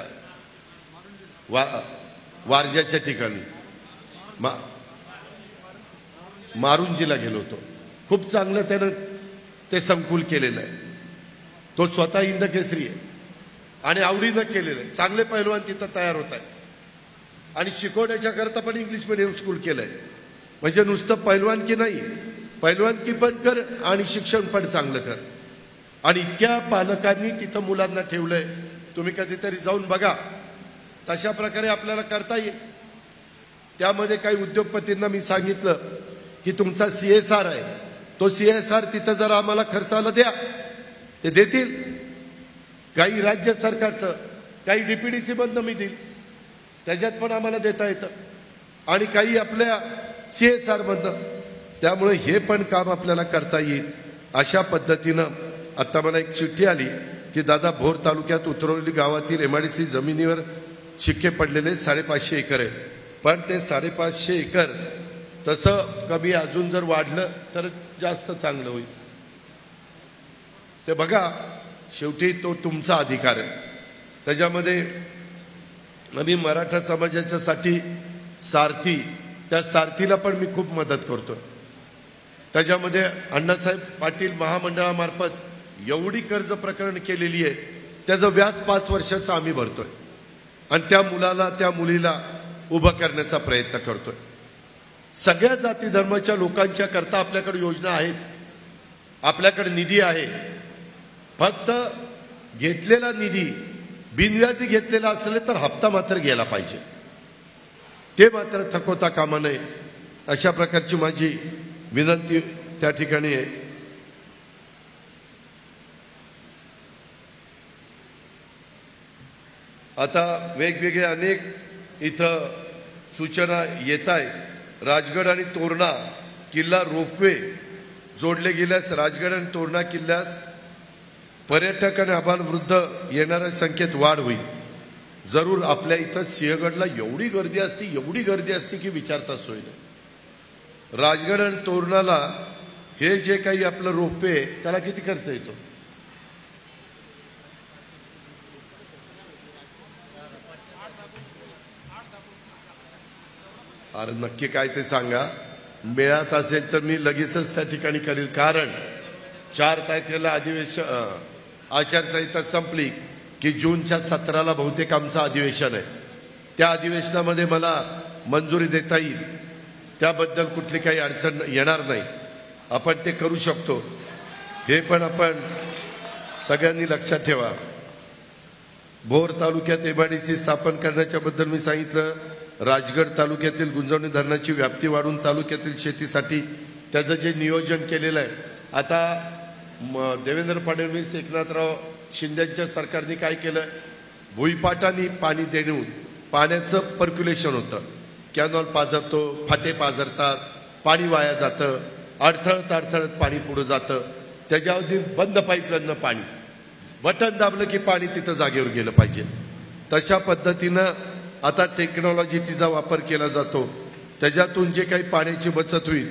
वारज्याच्या ठिकाणी मारुंजीला गेलो होतो. खूप चांगलं त्यानं ते संकुल केलेलं आहे. तो स्वतः हिंद केसरी आहे आणि आवडीनं केलेलं आहे. चांगले पैलवान तिथं तयार होत आहेत आणि शिकवण्याच्या करता पण इंग्लिश मिडियम स्कूल केलंय. म्हणजे नुसतं पैलवानकी नाही, पैलवानकी पण कर आणि शिक्षण पण चांगलं कर. आणि इतक्या पालकांनी तिथं मुलांना ठेवलंय. तुम्ही कधीतरी जाऊन बघा. तशा प्रकारे आपल्याला करता येईल. त्यामध्ये काही उद्योगपतींना मी सांगितलं की तुमचा CSR आहे, तो CSR तिथं जर आम्हाला खर्चाला द्या, ते देतील. काही राज्य सरकारचं, काही DPDC मधनं मी देईल, त्याच्यात पण आम्हाला देता येतं, आणि काही आपल्या CSR मधनं. त्यामुळे हे पण काम आपल्याला करता येईल. अशा पद्धतीनं आता मला एक चिठ्ठी आली की दादा, भोर तालुक्यात उतरवली गावातील MIDC जमिनीवर शिक्के पडलेले 550 एकर आहे. पण ते 550 एकर तसं कमी अजून जर वाढलं तर जास्त चांगलं होईल. ते बघा, शेवटी तो तुमचा अधिकार आहे. त्याच्यामध्ये आम्ही मराठा समाजाच्या साठी सारथी, त्या सारथीला पण मी खूप मदत करतो. त्याच्यामध्ये अण्णासाहेब पाटील महामंडळामार्फत एवढी कर्ज प्रकरण केलेली आहे, त्याचं व्याज 5 वर्षाचं आम्ही भरतोय आणि त्या मुलाला, त्या मुलीला उभं करण्याचा प्रयत्न करतोय. सगळ्या जाती धर्माच्या लोकांच्या करता आपल्याकडे योजना आहेत, आपल्याकडे निधी आहे. फक्त घेतलेला निधी बिनव्याजी घेतलेला असले तर हप्ता मात्र गेला पाहिजे, ते मात्र थकवता कामा नये. अशा प्रकारची माझी विनंती त्या ठिकाणी आहे. आता वेगवेगळे अनेक इथं सूचना येत आहेत. राजगड आणि तोरणा किल्ला रोपवे जोडले गेल्यास राजगड आणि तोरणा किल्ल्यास पर्यटक आणि आबालवृद्ध येणाऱ्या संख्येत वाढ होईल. जरूर आपल्या इथं सिंहगडला एवढी गर्दी असती की विचारता सोय नाही. राजगड आणि तोरणाला हे जे काही आपलं रोपवे, त्याला किती खर्च येतो? अरे नक्की काय ते सांगा. मिळत असेल तर मी लगेचच त्या ठिकाणी करेल. कारण 4 तारखेला अधिवेशन, आचारसंहिता संपली की जूनच्या 17ला बहुतेक आमचं अधिवेशन आहे. त्या अधिवेशनामध्ये मला मंजुरी देता येईल, त्याबद्दल कुठली काही अडचण येणार नाही. आपण ते करू शकतो. हे पण आपण सगळ्यांनी लक्षात ठेवा. भोर तालुक्यात MIDC स्थापन करण्याच्या बद्दल मी सांगितलं. राजगड तालुक्यातील गुंजवणी धरणाची व्याप्ती वाढून तालुक्यातील शेतीसाठी त्याचं जे नियोजन केलेलं आहे. आता देवेंद्र फडणवीस, एकनाथराव शिंदेच्या सरकारने काय केलं, भुईपाटांनी पाणी देऊन पाण्याचं पर्क्युलेशन होतं. कॅनॉल पाझरतो, फाटे पाझरतात, पाणी वाया जातं, अडथळत पाणी पुढे जातं. त्याच्यावरती बंद पाईपलाईननं पाणी, बटन दाबलं की पाणी तिथं जागेवर गेलं पाहिजे. तशा पद्धतीनं आता टेक्नॉलॉजी तिचा वापर केला जातो. त्याच्यातून जे काही पाण्याची बचत होईल.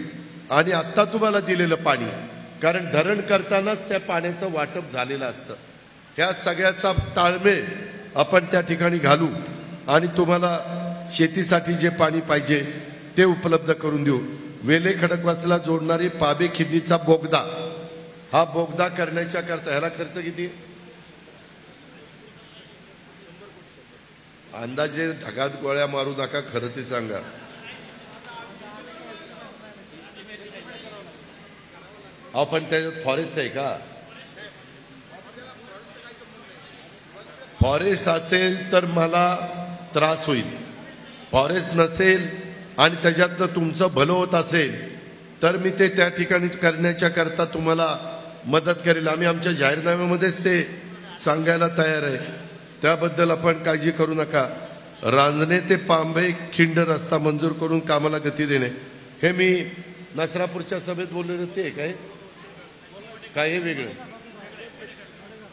आणि आत्ता तुम्हाला दिलेलं पाणी, कारण धरण करतानाच त्या पाण्याचं वाटप झालेलं असतं. ह्या सगळ्याचा ताळमेळ आपण त्या ठिकाणी घालू आणि तुम्हाला शेतीसाठी जे पाणी पाहिजे ते उपलब्ध करून देऊ. वेले खडकवासला जोडणारी पाबे खिंडीचा बोगदा, हा बोगदा करण्याच्या करता ह्याला खर्च किती? अंदाजे ढगात गोळ्या मारू नका, खरं ते सांगा. आपण त्याच्यात फॉरेस्ट आहे का? फॉरेस्ट असेल तर मला त्रास होईल, फॉरेस्ट नसेल आणि त्याच्यातनं तुमचं भलं होत असेल तर मी ते त्या ठिकाणी करण्याच्या करता तुम्हाला मदत करेल. आम्ही आमच्या जाहीरनाम्यामध्येच ते सांगायला तयार आहे. त्याबद्दल आपण काळजी करू नका. रांजणे ते पांबे खिंड रस्ता मंजूर करून कामाला गती देणे, हे मी नसरापूरच्या सभेत बोललेलं ते काय काय हे वेगळं?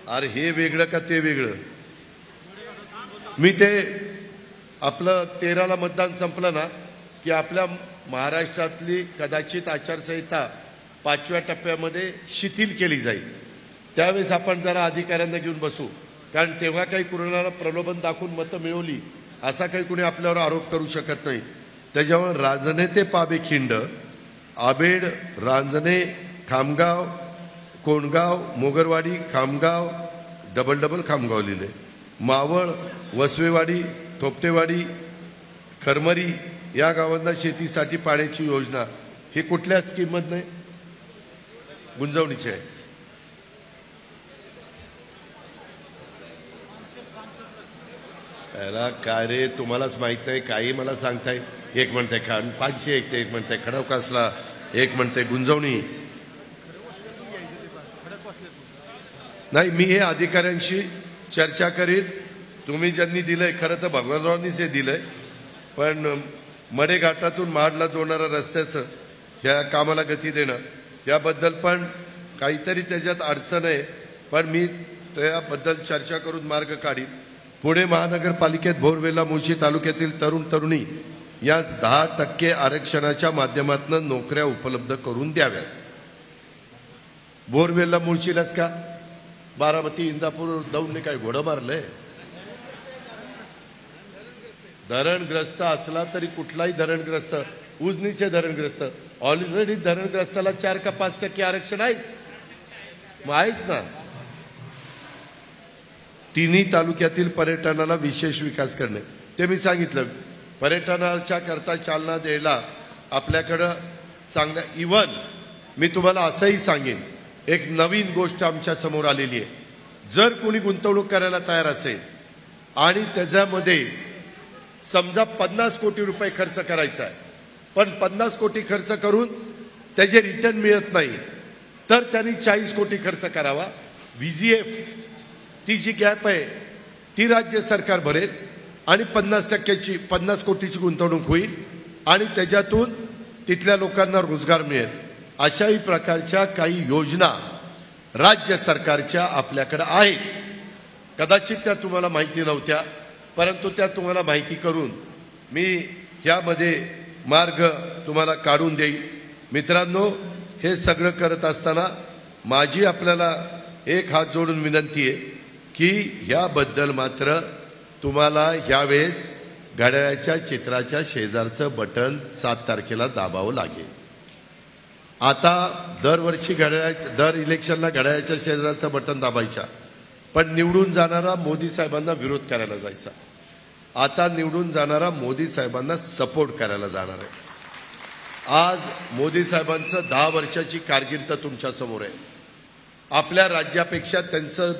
अरे हे वेगळं का ते वेगळं? मी ते आपलं 13ला मतदान संपलं ना की आपल्या महाराष्ट्रातली कदाचित आचारसंहिता 5व्या टप्प्यामध्ये शिथिल केली जाईल. त्यावेळेस आपण जरा अधिकाऱ्यांना घेऊन बसू, कारण तेव्हा काही कुणाला प्रलोभन दाखवून मतं मिळवली असा काही कुणी आपल्यावर आरोप करू शकत नाही. त्याच्यावर रांजणे ते पाबे खिंड, आबेड, रांजणे, खामगाव, कोंडगाव, मोगरवाडी, खामगाव, डबल खामगाव लिहिले, मावळ, वसवेवाडी, थोपटेवाडी, खरमरी या गावांना शेतीसाठी पाण्याची योजना ही कुठल्या स्कीममधनं आहे? गुंजवणीची आहे. याला काय रे, तुम्हालाच माहित नाही, काही मला सांगताय. एक म्हणताय खान 501, एक म्हणताय खडकवासला, एक म्हणताय गुंजवणी. नाही, मी हे अधिकाऱ्यांशी चर्चा करीत. तुम्ही ज्यांनी दिलंय, खरं तर भगवानरावांनीच हे दिलंय, पण मडेघाटातून महाडला जोडणाऱ्या रस्त्याचं ह्या कामाला गती देणं याबद्दल पण काहीतरी त्याच्यात अडचण आहे, पण मी त्याबद्दल चर्चा करून मार्ग काढीन. पुणे महानगरपालिकेत भोरवेला मुळशी तालुक्यातील तरुण तरुणी यास 10% आरक्षणाच्या माध्यमातून नोकऱ्या उपलब्ध करून द्याव्यात. भोरवेला मुळशीलाच का? बारामती, इंदापूर, दौंडने काय घोडं मारलंय? धरणग्रस्त असला तरी कुठलाही धरणग्रस्त, उजनीचे धरणग्रस्त, ऑलरेडी धरणग्रस्ताला 4 का 5% आरक्षण आहेच, मग आहेच ना. तिन्ही तालुक्यातील पर्यटनाला विशेष विकास करणे, ते मी सांगितलं. पर्यटनाच्या करता चालना द्यायला आपल्याकडं चांगल्या, इव्हन मी तुम्हाला असंही सांगेन, एक नवीन गोष्ट आमच्या समोर आलेली आहे. जर कोणी गुंतवणूक करायला तयार असेल आणि त्याच्यामध्ये समजा 50 कोटी रुपये खर्च करायचा आहे, पण 50 कोटी खर्च करून त्याचे रिटर्न मिळत नाही, तर त्यांनी 40 कोटी खर्च करावा. VGF ती जी गॅप आहे ती राज्य सरकार भरेल आणि 50 कोटीची गुंतवणूक होईल आणि त्याच्यातून तिथल्या लोकांना रोजगार मिळेल. अशाही प्रकारच्या काही योजना राज्य सरकारच्या आपल्याकडे आहेत. कदाचित त्या तुम्हाला माहिती नव्हत्या, परंतु त्या तुम्हाला माहिती करून मी ह्यामध्ये मार्ग तुम्हाला काढून देईल. मित्रांनो, हे सगळं करत असताना माझी आपल्याला एक हात जोडून विनंती आहे की ह्याबद्दल मात्र तुम्हाला ह्यावेळेस घड्याळाच्या चित्राच्या शेजारचं बटन 7 तारखेला दाबावं लागेल. आता दरवर्षी दर इलेक्शनला घड्याळाच्या शेजारचं बटन दाबायच्या, पण निवडून जाणारा मोदी साहेबांना विरोध करायला जायचा. आता निवडून जाणारा मोदी साहेबांना सपोर्ट करायला जाणार आहे. आज मोदी साहेबांचं 10 वर्षाची कारकीर्द तुमच्या समोर आहे. आपल्या राज्यापेक्षा त्यांचं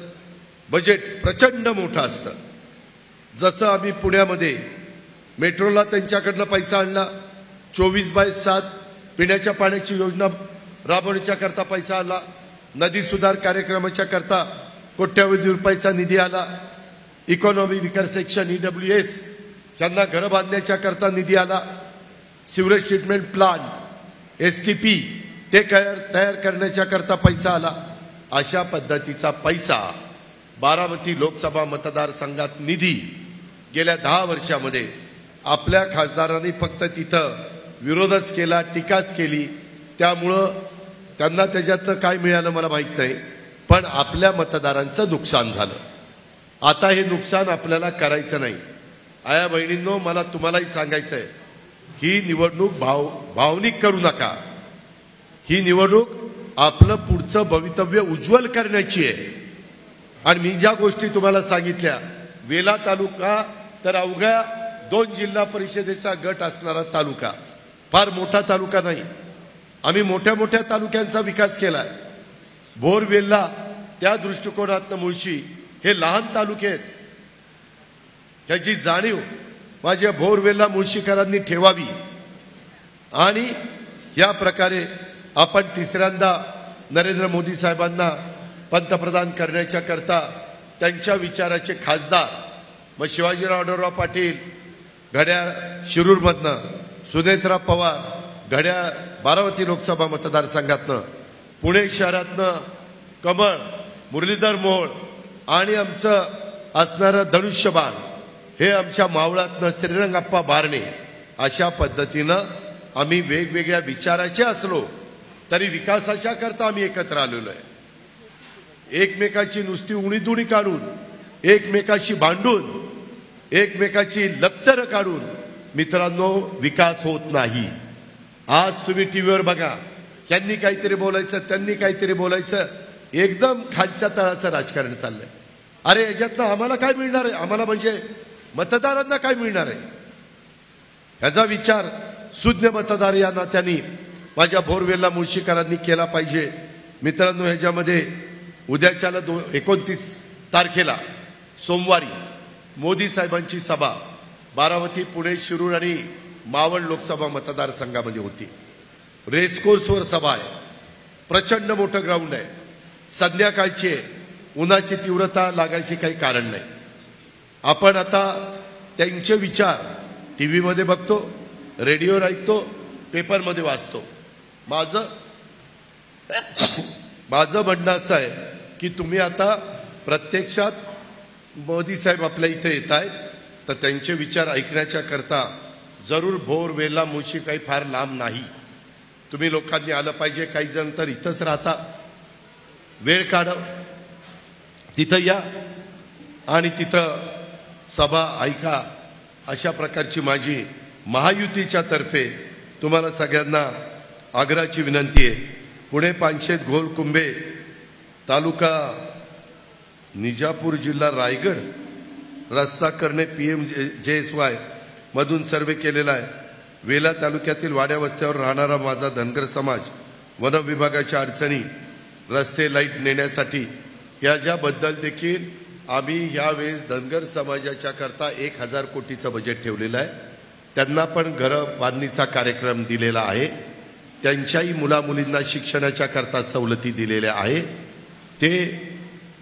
बजेट प्रचंड मोठं असतं. जसं आम्ही पुण्यामध्ये मेट्रोला त्यांच्याकडनं पैसा आणला, 24/7 पिण्याच्या पाण्याची योजना राबवण्याच्या करता पैसा आला, नदी सुधार कार्यक्रमाच्या करता कोट्यावधी रुपयाचा निधी आला, इकॉनॉमी विकास सेक्शन EWS यांना घरं बांधण्याच्या करता निधी आला, सिवरेज ट्रीटमेंट प्लांट STP ते तयार करण्याच्या करता पैसा आला. अशा पद्धतीचा पैसा बारामती लोकसभा मतदारसंघात निधी गेल्या 10 वर्षामध्ये आपल्या खासदारांनी फक्त तिथं विरोधच केला, टीकाच केली. त्यामुळं त्यांना त्याच्यातनं काय मिळालं मला माहित नाही, पण आपल्या मतदारांचं नुकसान झालं. आता हे नुकसान आपल्याला करायचं नाही. आया बहिणींनो, मला तुम्हालाही सांगायचं आहे, ही निवडणूक भावनिक करू नका. ही निवडणूक आपलं पुढचं भवितव्य उज्ज्वल करण्याची आहे. आणि मी ज्या गोष्टी तुम्हाला सांगितल्या, वेला तालुका तर अवघ्या 2 जिल्हा परिषदेचा गट असणारा तालुका, फार मोठा तालुका नाही. आम्ही मोठ्या मोठ्या तालुक्यांचा विकास केलाय. भोरवेला त्या दृष्टिकोनातनं मुळशी हे लहान तालुके आहेत, ह्याची जाणीव माझ्या भोरवेला मुळशीकरांनी ठेवावी आणि या प्रकारे आपण तिसऱ्यांदा नरेंद्र मोदी साहेबांना पंतप्रधान करण्याच्या करता त्यांच्या विचाराचे खासदार मग शिवाजीराव आढळराव पाटील घड्याळ शिरूरमधनं, सुनेत्रा पवार घड्याळ बारामती लोकसभा मतदारसंघातनं, पुणे शहरातनं कमळ मुरलीधर मोहोळ आणि आमचं असणारं धनुष्यबाण हे आमच्या मावळातनं श्रीरंगप्पा बारणे, अशा पद्धतीनं आम्ही वेगवेगळ्या विचाराचे असलो तरी विकासाच्या करता आम्ही एकत्र आलेलो आहे. एकमेकाची नुसती उणीधुणी काढून, एकमेकाशी भांडून, एकमेकाची लपतरं काढून मित्रांनो विकास होत नाही. आज तुम्ही टीव्हीवर बघा, यांनी काहीतरी बोलायचं, त्यांनी काहीतरी बोलायचं, एकदम खालच्या तळाचं राजकारण चाललंय. अरे याच्यातनं आम्हाला काय मिळणार आहे? आम्हाला म्हणजे मतदारांना काय मिळणार आहे? ह्याचा विचार सुज्ञ मतदार या नात्याने माझ्या भोरवेला मुळशीकरांनी केला पाहिजे. मित्रांनो, ह्याच्यामध्ये उद्याच्याला 29 तारखेला सोमवारी मोदी साहेबांची सभा बारामती, पुणे, शिरूर आणि मावळ लोकसभा मतदारसंघामध्ये होती. रेसकोर्सवर सभा आहे, प्रचंड मोठं ग्राउंड आहे, संध्याकाळची उन्हाची तीव्रता लागायची काही कारण नाही. आपण आता त्यांचे विचार टीव्हीमध्ये बघतो, रेडिओवर ऐकतो, पेपरमध्ये वाचतो. माझं म्हणणं असं आहे की तुम्ही आता प्रत्यक्षात मोदी साहेब आपल्या इथे येत आहेत तर त्यांचे विचार ऐकण्याच्या करता जरूर भोर, वेला, मुळशी काही फार लांब नाही. तुम्ही लोकांनी आलं पाहिजे. काही जण तर इथंच राहता, वेळ काढव, तिथं या आणि तिथं सभा ऐका. अशा प्रकारची माझी महायुतीच्या तर्फे तुम्हाला सगळ्यांना आग्रहाची विनंती आहे. पुणे, पानशेत, घोल, कुंभे तालुका निजापूर, जिल्हा रायगड, रस्ता करणे PMJSY मधून सर्वे केलेला आहे. वेला तालुक्यातील वाड्या वस्त्यावर राहणारा माझा धनगर समाज वन विभागाच्या अडचणी, रस्ते, लाईट नेण्यासाठी याच्याबद्दल देखील आम्ही यावेळेस धनगर समाजाच्या करता 1000 कोटीचं बजेट ठेवलेलं आहे. त्यांना पण घरं बांधणीचा कार्यक्रम दिलेला आहे. त्यांच्याही मुलामुलींना शिक्षणाच्या करता सवलती दिलेल्या आहे. ते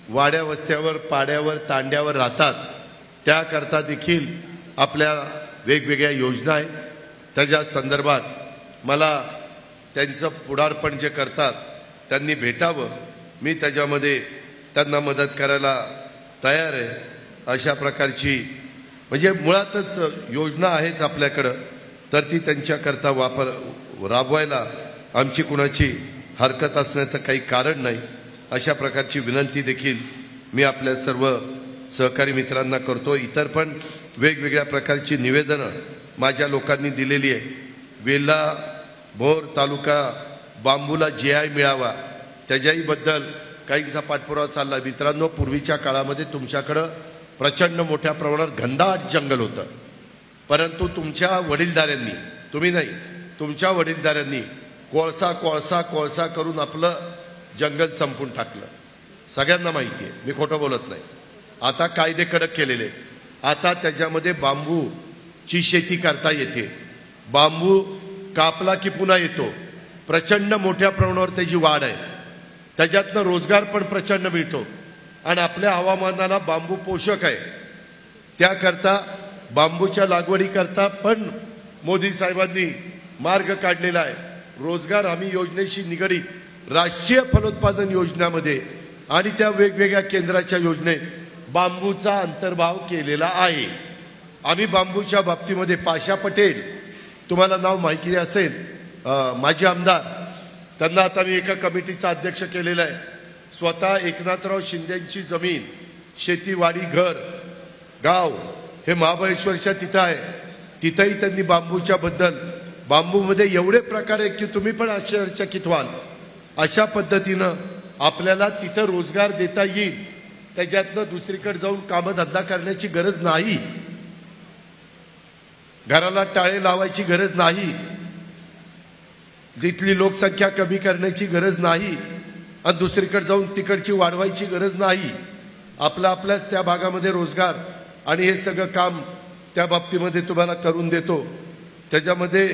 वाड्या वस्त्यावर, पाड्यावर, तांड्यावर राहतात, त्याकरता देखील आपल्या वेगवेगळ्या योजना आहेत. त्याच्या संदर्भात मला त्यांचं पुढारपण जे करतात त्यांनी भेटावं. मी त्याच्यामध्ये त्यांना मदत करायला तयार आहे. अशा प्रकारची म्हणजे मुळातच योजना आहेच आपल्याकडं, तर ती त्यांच्याकरता राबवायला आमची कुणाची हरकत असण्याचं काही कारण नाही. अशा प्रकारची विनंती देखील मी आपल्या सर्व सहकारी मित्रांना करतो. इतर पण वेगवेगळ्या प्रकारची निवेदनं माझ्या लोकांनी दिलेली आहे. वेला, भोर तालुका बांबूला GI मिळावा त्याच्याहीबद्दल काहींचा पाठपुरावा चालला. मित्रांनो, पूर्वीच्या काळामध्ये तुमच्याकडं प्रचंड मोठ्या प्रमाणात घनदाट जंगल होतं, परंतु तुमच्या वडीलधाऱ्यांनी, तुम्ही नाही, तुमच्या वडीलधाऱ्यांनी कोळसा कोळसा कोळसा करून आपलं जंगल संपून टाकलं. सगळ्यांना माहिती आहे, मी खोटं बोलत नाही. आता कायदे कडक केलेले, आता त्याच्यामध्ये बांबूची शेती करता येते. बांबू कापला की पुन्हा येतो. प्रचंड मोठ्या प्रमाणावर त्याची वाढ आहे. त्याच्यातनं रोजगार पण प्रचंड मिळतो आणि आपल्या हवामानाला बांबू पोषक आहे. त्याकरता बांबूच्या लागवडीकरता पण मोदी साहेबांनी मार्ग काढलेला आहे. रोजगार हमी योजनेशी निगडीत राष्ट्रीय फलोत्पादन योजनेमध्ये आणि त्या वेगवेगळ्या केंद्राच्या योजनेत बांबूचा अंतर्भाव केलेला आहे. आम्ही बांबूच्या बाबतीमध्ये पाशा पटेल, तुम्हाला नाव माहिती असेल, माजी आमदार, त्यांना आता मी एका कमिटीचा अध्यक्ष केलेला आहे. स्वतः एकनाथराव शिंदेची जमीन, शेतीवाडी, घर, गाव हे महाबळेश्वरच्या तिथं आहे. तिथंही त्यांनी बांबूच्या बद्दल, बांबूमध्ये एवढे प्रकार आहेत की तुम्ही पण आश्चर्यचकित व्हाल. अशा पद्धतीनं आपल्याला तिथं रोजगार देता येईल. त्याच्यातनं दुसरीकडे जाऊन कामधंदा करण्याची गरज नाही, घराला टाळे लावायची गरज नाही, तिथली लोकसंख्या कमी करण्याची गरज नाही आणि दुसरीकडे जाऊन तिकडची वाढवायची गरज नाही. आपल्याच त्या भागामध्ये रोजगार आणि हे सगळं काम त्या बाबतीमध्ये तुम्हाला करून देतो. त्याच्यामध्ये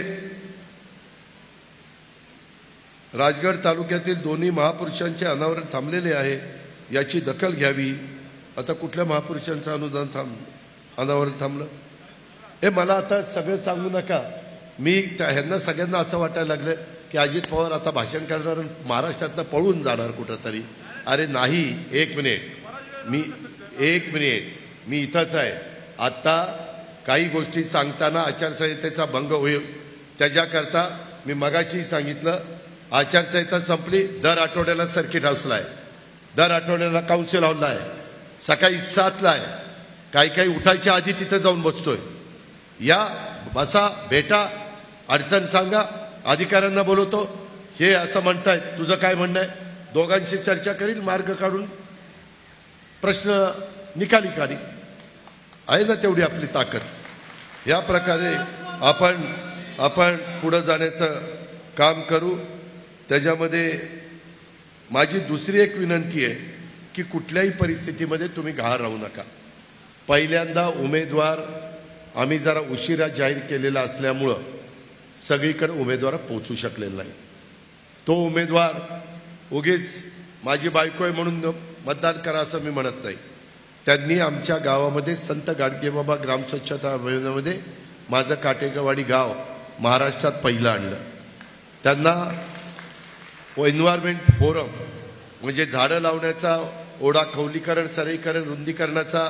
राजगड तालुक्यातील दोन्ही महापुरुषांचे अनावरण थांबलेले आहे, याची दखल घ्यावी। आता कुठल्या महापुरुषांचं अनावरण थांबलं हे मला आता सगळं सांगू नका। मी ह्यांना सगळ्यांना असं वाटायला लागलं की अजित पवार आता भाषण करणार महाराष्ट्रातनं पळून जाणार कुठंतरी। अरे नाही, एक मिनिट मी इथंच आहे। आता काही गोष्टी सांगताना आचारसंहितेचा भंग होईल, त्याच्याकरता मी मगाशी सांगितलं आचारसंहिता संपली, दर आठवड्याला सर्किट हाऊसला आहे, दर आठवड्याला काउन्सिल हॉलला आहे, सकाळी 7ला आहे, काही उठायच्या आधी तिथं जाऊन बसतोय। या बसा, भेटा, अडचण सांगा, अधिकाऱ्यांना बोलवतो, हे असं म्हणतायत, तुझं काय म्हणणं आहे, दोघांशी चर्चा करील, मार्ग काढून प्रश्न निकाली काढी। आहे ना तेवढी आपली ताकद। या प्रकारे आपण पुढे जाण्याचं काम करू। त्याच्यामध्ये माझी दुसरी एक विनंती आहे की कुठल्याही परिस्थितीमध्ये तुम्ही गहाळ राहू नका। पहिल्यांदा उमेदवार आम्ही जरा उशिरा जाहीर केलेला असल्यामुळं सगळीकडे उमेदवार पोहोचू शकलेला नाही। तो उमेदवार उगीच माझी बायको आहे म्हणून मतदान करा असं मी म्हणत नाही। त्यांनी आमच्या गावामध्ये संत गाडगेबाबा ग्राम स्वच्छता अभियानामध्ये माझं काटेकरवाडी गाव महाराष्ट्रात पहिलं आणलं। त्यांना एन्व्हायरमेंट फोरम म्हणजे झाडं लावण्याचा, ओढा खवलीकरण, सरळीकरण, रुंदीकरणाचा,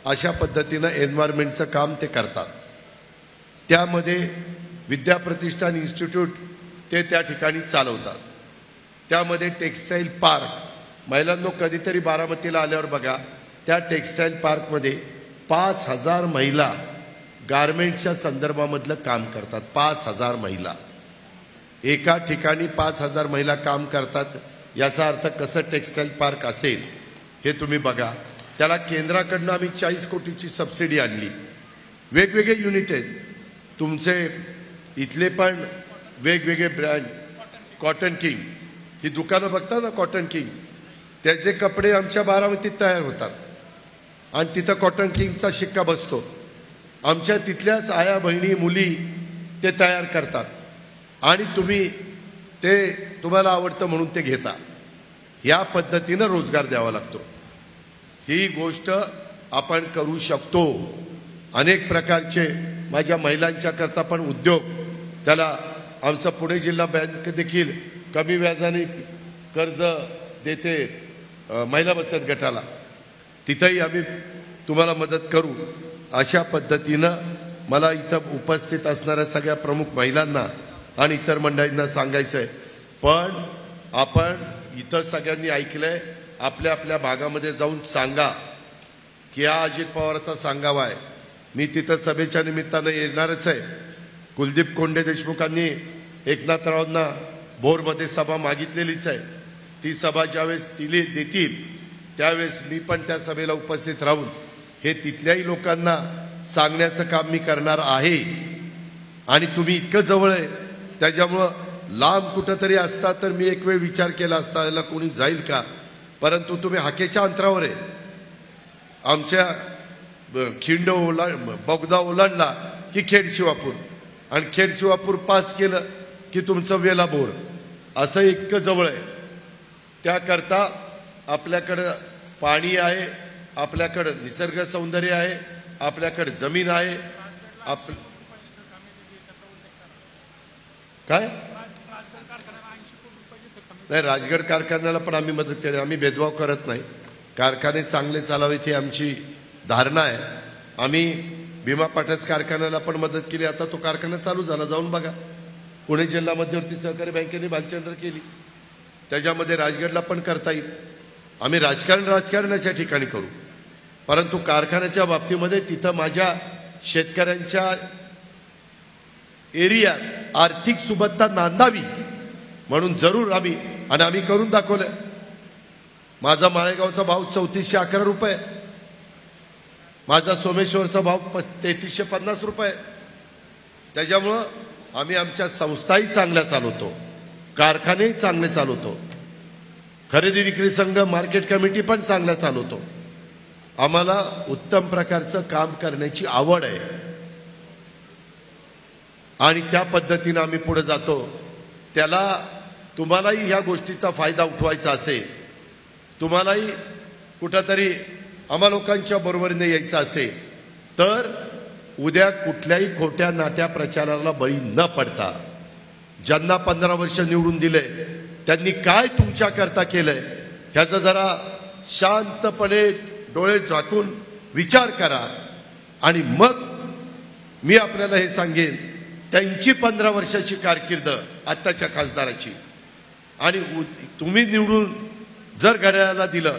अशा पद्धतीनं एन्व्हायरमेंटचं काम ते करतात। त्यामध्ये विद्याप्रतिष्ठान इन्स्टिट्यूट ते त्या ठिकाणी चालवतात। त्यामध्ये टेक्स्टाईल पार्क, महिलांनो कधीतरी बारामतीला आल्यावर बघा, त्या टेक्स्टाईल पार्कमध्ये 5000 महिला गारमेंटच्या संदर्भामधलं काम करतात। 5000 महिला एका ठिकाणी 5000 महिला काम करतात, याचा अर्थ कसं टेक्स्टाईल पार्क असेल हे तुम्ही बघा। त्याला केंद्राकडनं आम्ही 40 कोटीची सबसिडी आणली। वेगवेगळे युनिट आहेत तुमचे, इथले पण वेगवेगळे ब्रँड, कॉटन किंग ही दुकानं बघता ना, कॉटन किंग त्याचे कपडे आमच्या बारामतीत तयार होतात आणि तिथं कॉटन किंगचा शिक्का बसतो। आमच्या तिथल्याच आया बहिणी मुली ते तयार करतात आणि तुम्ही ते तुम्हाला आवडतं म्हणून ते घेता। या पद्धतीनं रोजगार द्यावा लागतो। ही गोष्ट आपण करू शकतो। अनेक प्रकारचे माझ्या महिलांच्या करता पण उद्योग, त्याला आमचा पुणे जिल्हा बँक देखील कमी व्याजाने कर्ज देते महिला बचत गटाला, तिथंही आम्ही तुम्हाला मदत करू। अशा पद्धतीनं मला इथं उपस्थित असणाऱ्या सगळ्या प्रमुख महिलांना आणि इतर मंडळींना सांगायचं आहे। पण आपण इतर सगळ्यांनी ऐकलंय, आपल्या आपल्या भागामध्ये जाऊन सांगा की हा अजित पवारचा सांगावा आहे। मी तिथं सभेच्या निमित्तानं येणारच आहे। कुलदीप कोंडे देशमुखांनी एकनाथरावांना भोरमध्ये सभा मागितलेलीच आहे। ती सभा ज्यावेळेस देतील त्यावेळेस मी पण त्या सभेला उपस्थित राहून हे तिथल्याही लोकांना सांगण्याचं काम मी करणार आहे। आणि तुम्ही इतकं जवळ आहे त्याच्यामुळं लांब कुठंतरी असता तर मी एक वेळ विचार केला असता याला कोणी जाईल का, परंतु तुम्ही हाकेच्या अंतरावर आहे। आमच्या खिंड बोगदा ओलांडला की खेड शिवापूर, आणि खेड शिवापूर पास केलं की तुमचं वेला बोर, असं इतकं जवळ आहे। त्याकरता आपल्याकडं पाणी आहे, आपल्याकडं निसर्ग सौंदर्य आहे, आपल्याकडे जमीन आहे। काय नाही, राजगड कारखान्याला पण आम्ही मदत केली। आम्ही भेदभाव करत नाही, कारखाने चांगले चालावेत ही आमची धारणा आहे। आम्ही भीमा पाटस कारखान्याला पण मदत केली। आता तो कारखाना चालू झाला, जाऊन बघा। पुणे जिल्हा मध्यवर्ती सहकारी बँकेने भालचंद्र केली, त्याच्यामध्ये राजगडला पण करता येईल। आम्ही राजकारणाच्या ठिकाणी करू, परंतु कारखान्याच्या बाबतीमध्ये तिथं माझ्या शेतकऱ्यांच्या एरियात आर्थिक सुबत्ता नांदावी म्हणून जरूर आम्ही करून दाखवलं। माझा माळेगावचा भाव 3411 रुपये, माझा सोमेश्वरचा भाव 3350 रुपये। त्याच्यामुळं आम्ही आमच्या संस्थाही चांगल्या चालवतो, कारखानेही चांगले चालवतो, खरेदी विक्री संघ, मार्केट कमिटी पण चांगल्या चालवतो। आम्हाला उत्तम प्रकारचं काम करण्याची आवड आहे आणि त्या पद्धतीने आम्ही पुढे जातो। त्याला तुम्हालाही ह्या गोष्टीचा फायदा उठवायचा असेल, तुम्हालाही कुठंतरी आम्हा लोकांच्या बरोबरीने यायचं असेल, तर उद्या कुठल्याही खोट्या नाट्या प्रचाराला बळी न पडता ज्यांना 15 वर्ष निवडून दिले त्यांनी काय तुमच्याकरता केलंय ह्याचा जरा शांतपणे डोळे झाकून विचार करा. आणि मग मी आपल्याला हे सांगेन, त्यांची 15 वर्षाची कारकीर्द आत्ताच्या खासदाराची आणि तुम्ही निवडून जर घड्याळाला दिलं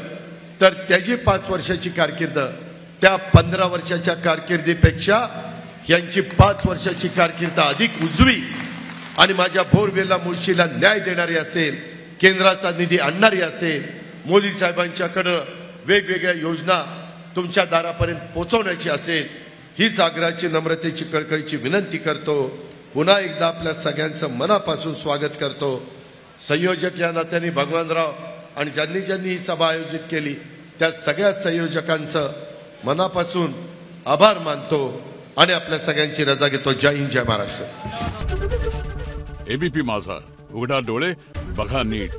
तर त्याची 5 वर्षाची कारकीर्द त्या 15 वर्षाच्या कारकिर्दीपेक्षा यांची 5 वर्षाची कारकीर्द अधिक उजवी आणि माझ्या बोरवेला मुळशीला न्याय देणारी असेल, केंद्राचा निधी आणणारी असेल, मोदी साहेबांच्याकडं वेगवेगळ्या योजना तुमच्या दारापर्यंत पोहोचवण्याची असेल, हीच आग्रहाची नम्रतेची कळकळीची विनंती करतो. पुन्हा एकदा आपल्या सगळ्यांचं मनापासून स्वागत करतो. संयोजक या नात्याने भगवानराव आणि ज्यांनी ज्यांनी ही सभा आयोजित केली त्या सगळ्या संयोजकांचं मनापासून आभार मानतो आणि आपल्या सगळ्यांची रजा घेतो. जय हिंद, जय महाराष्ट्र. एबीपी माझा, उघडा डोळे बघा नीट.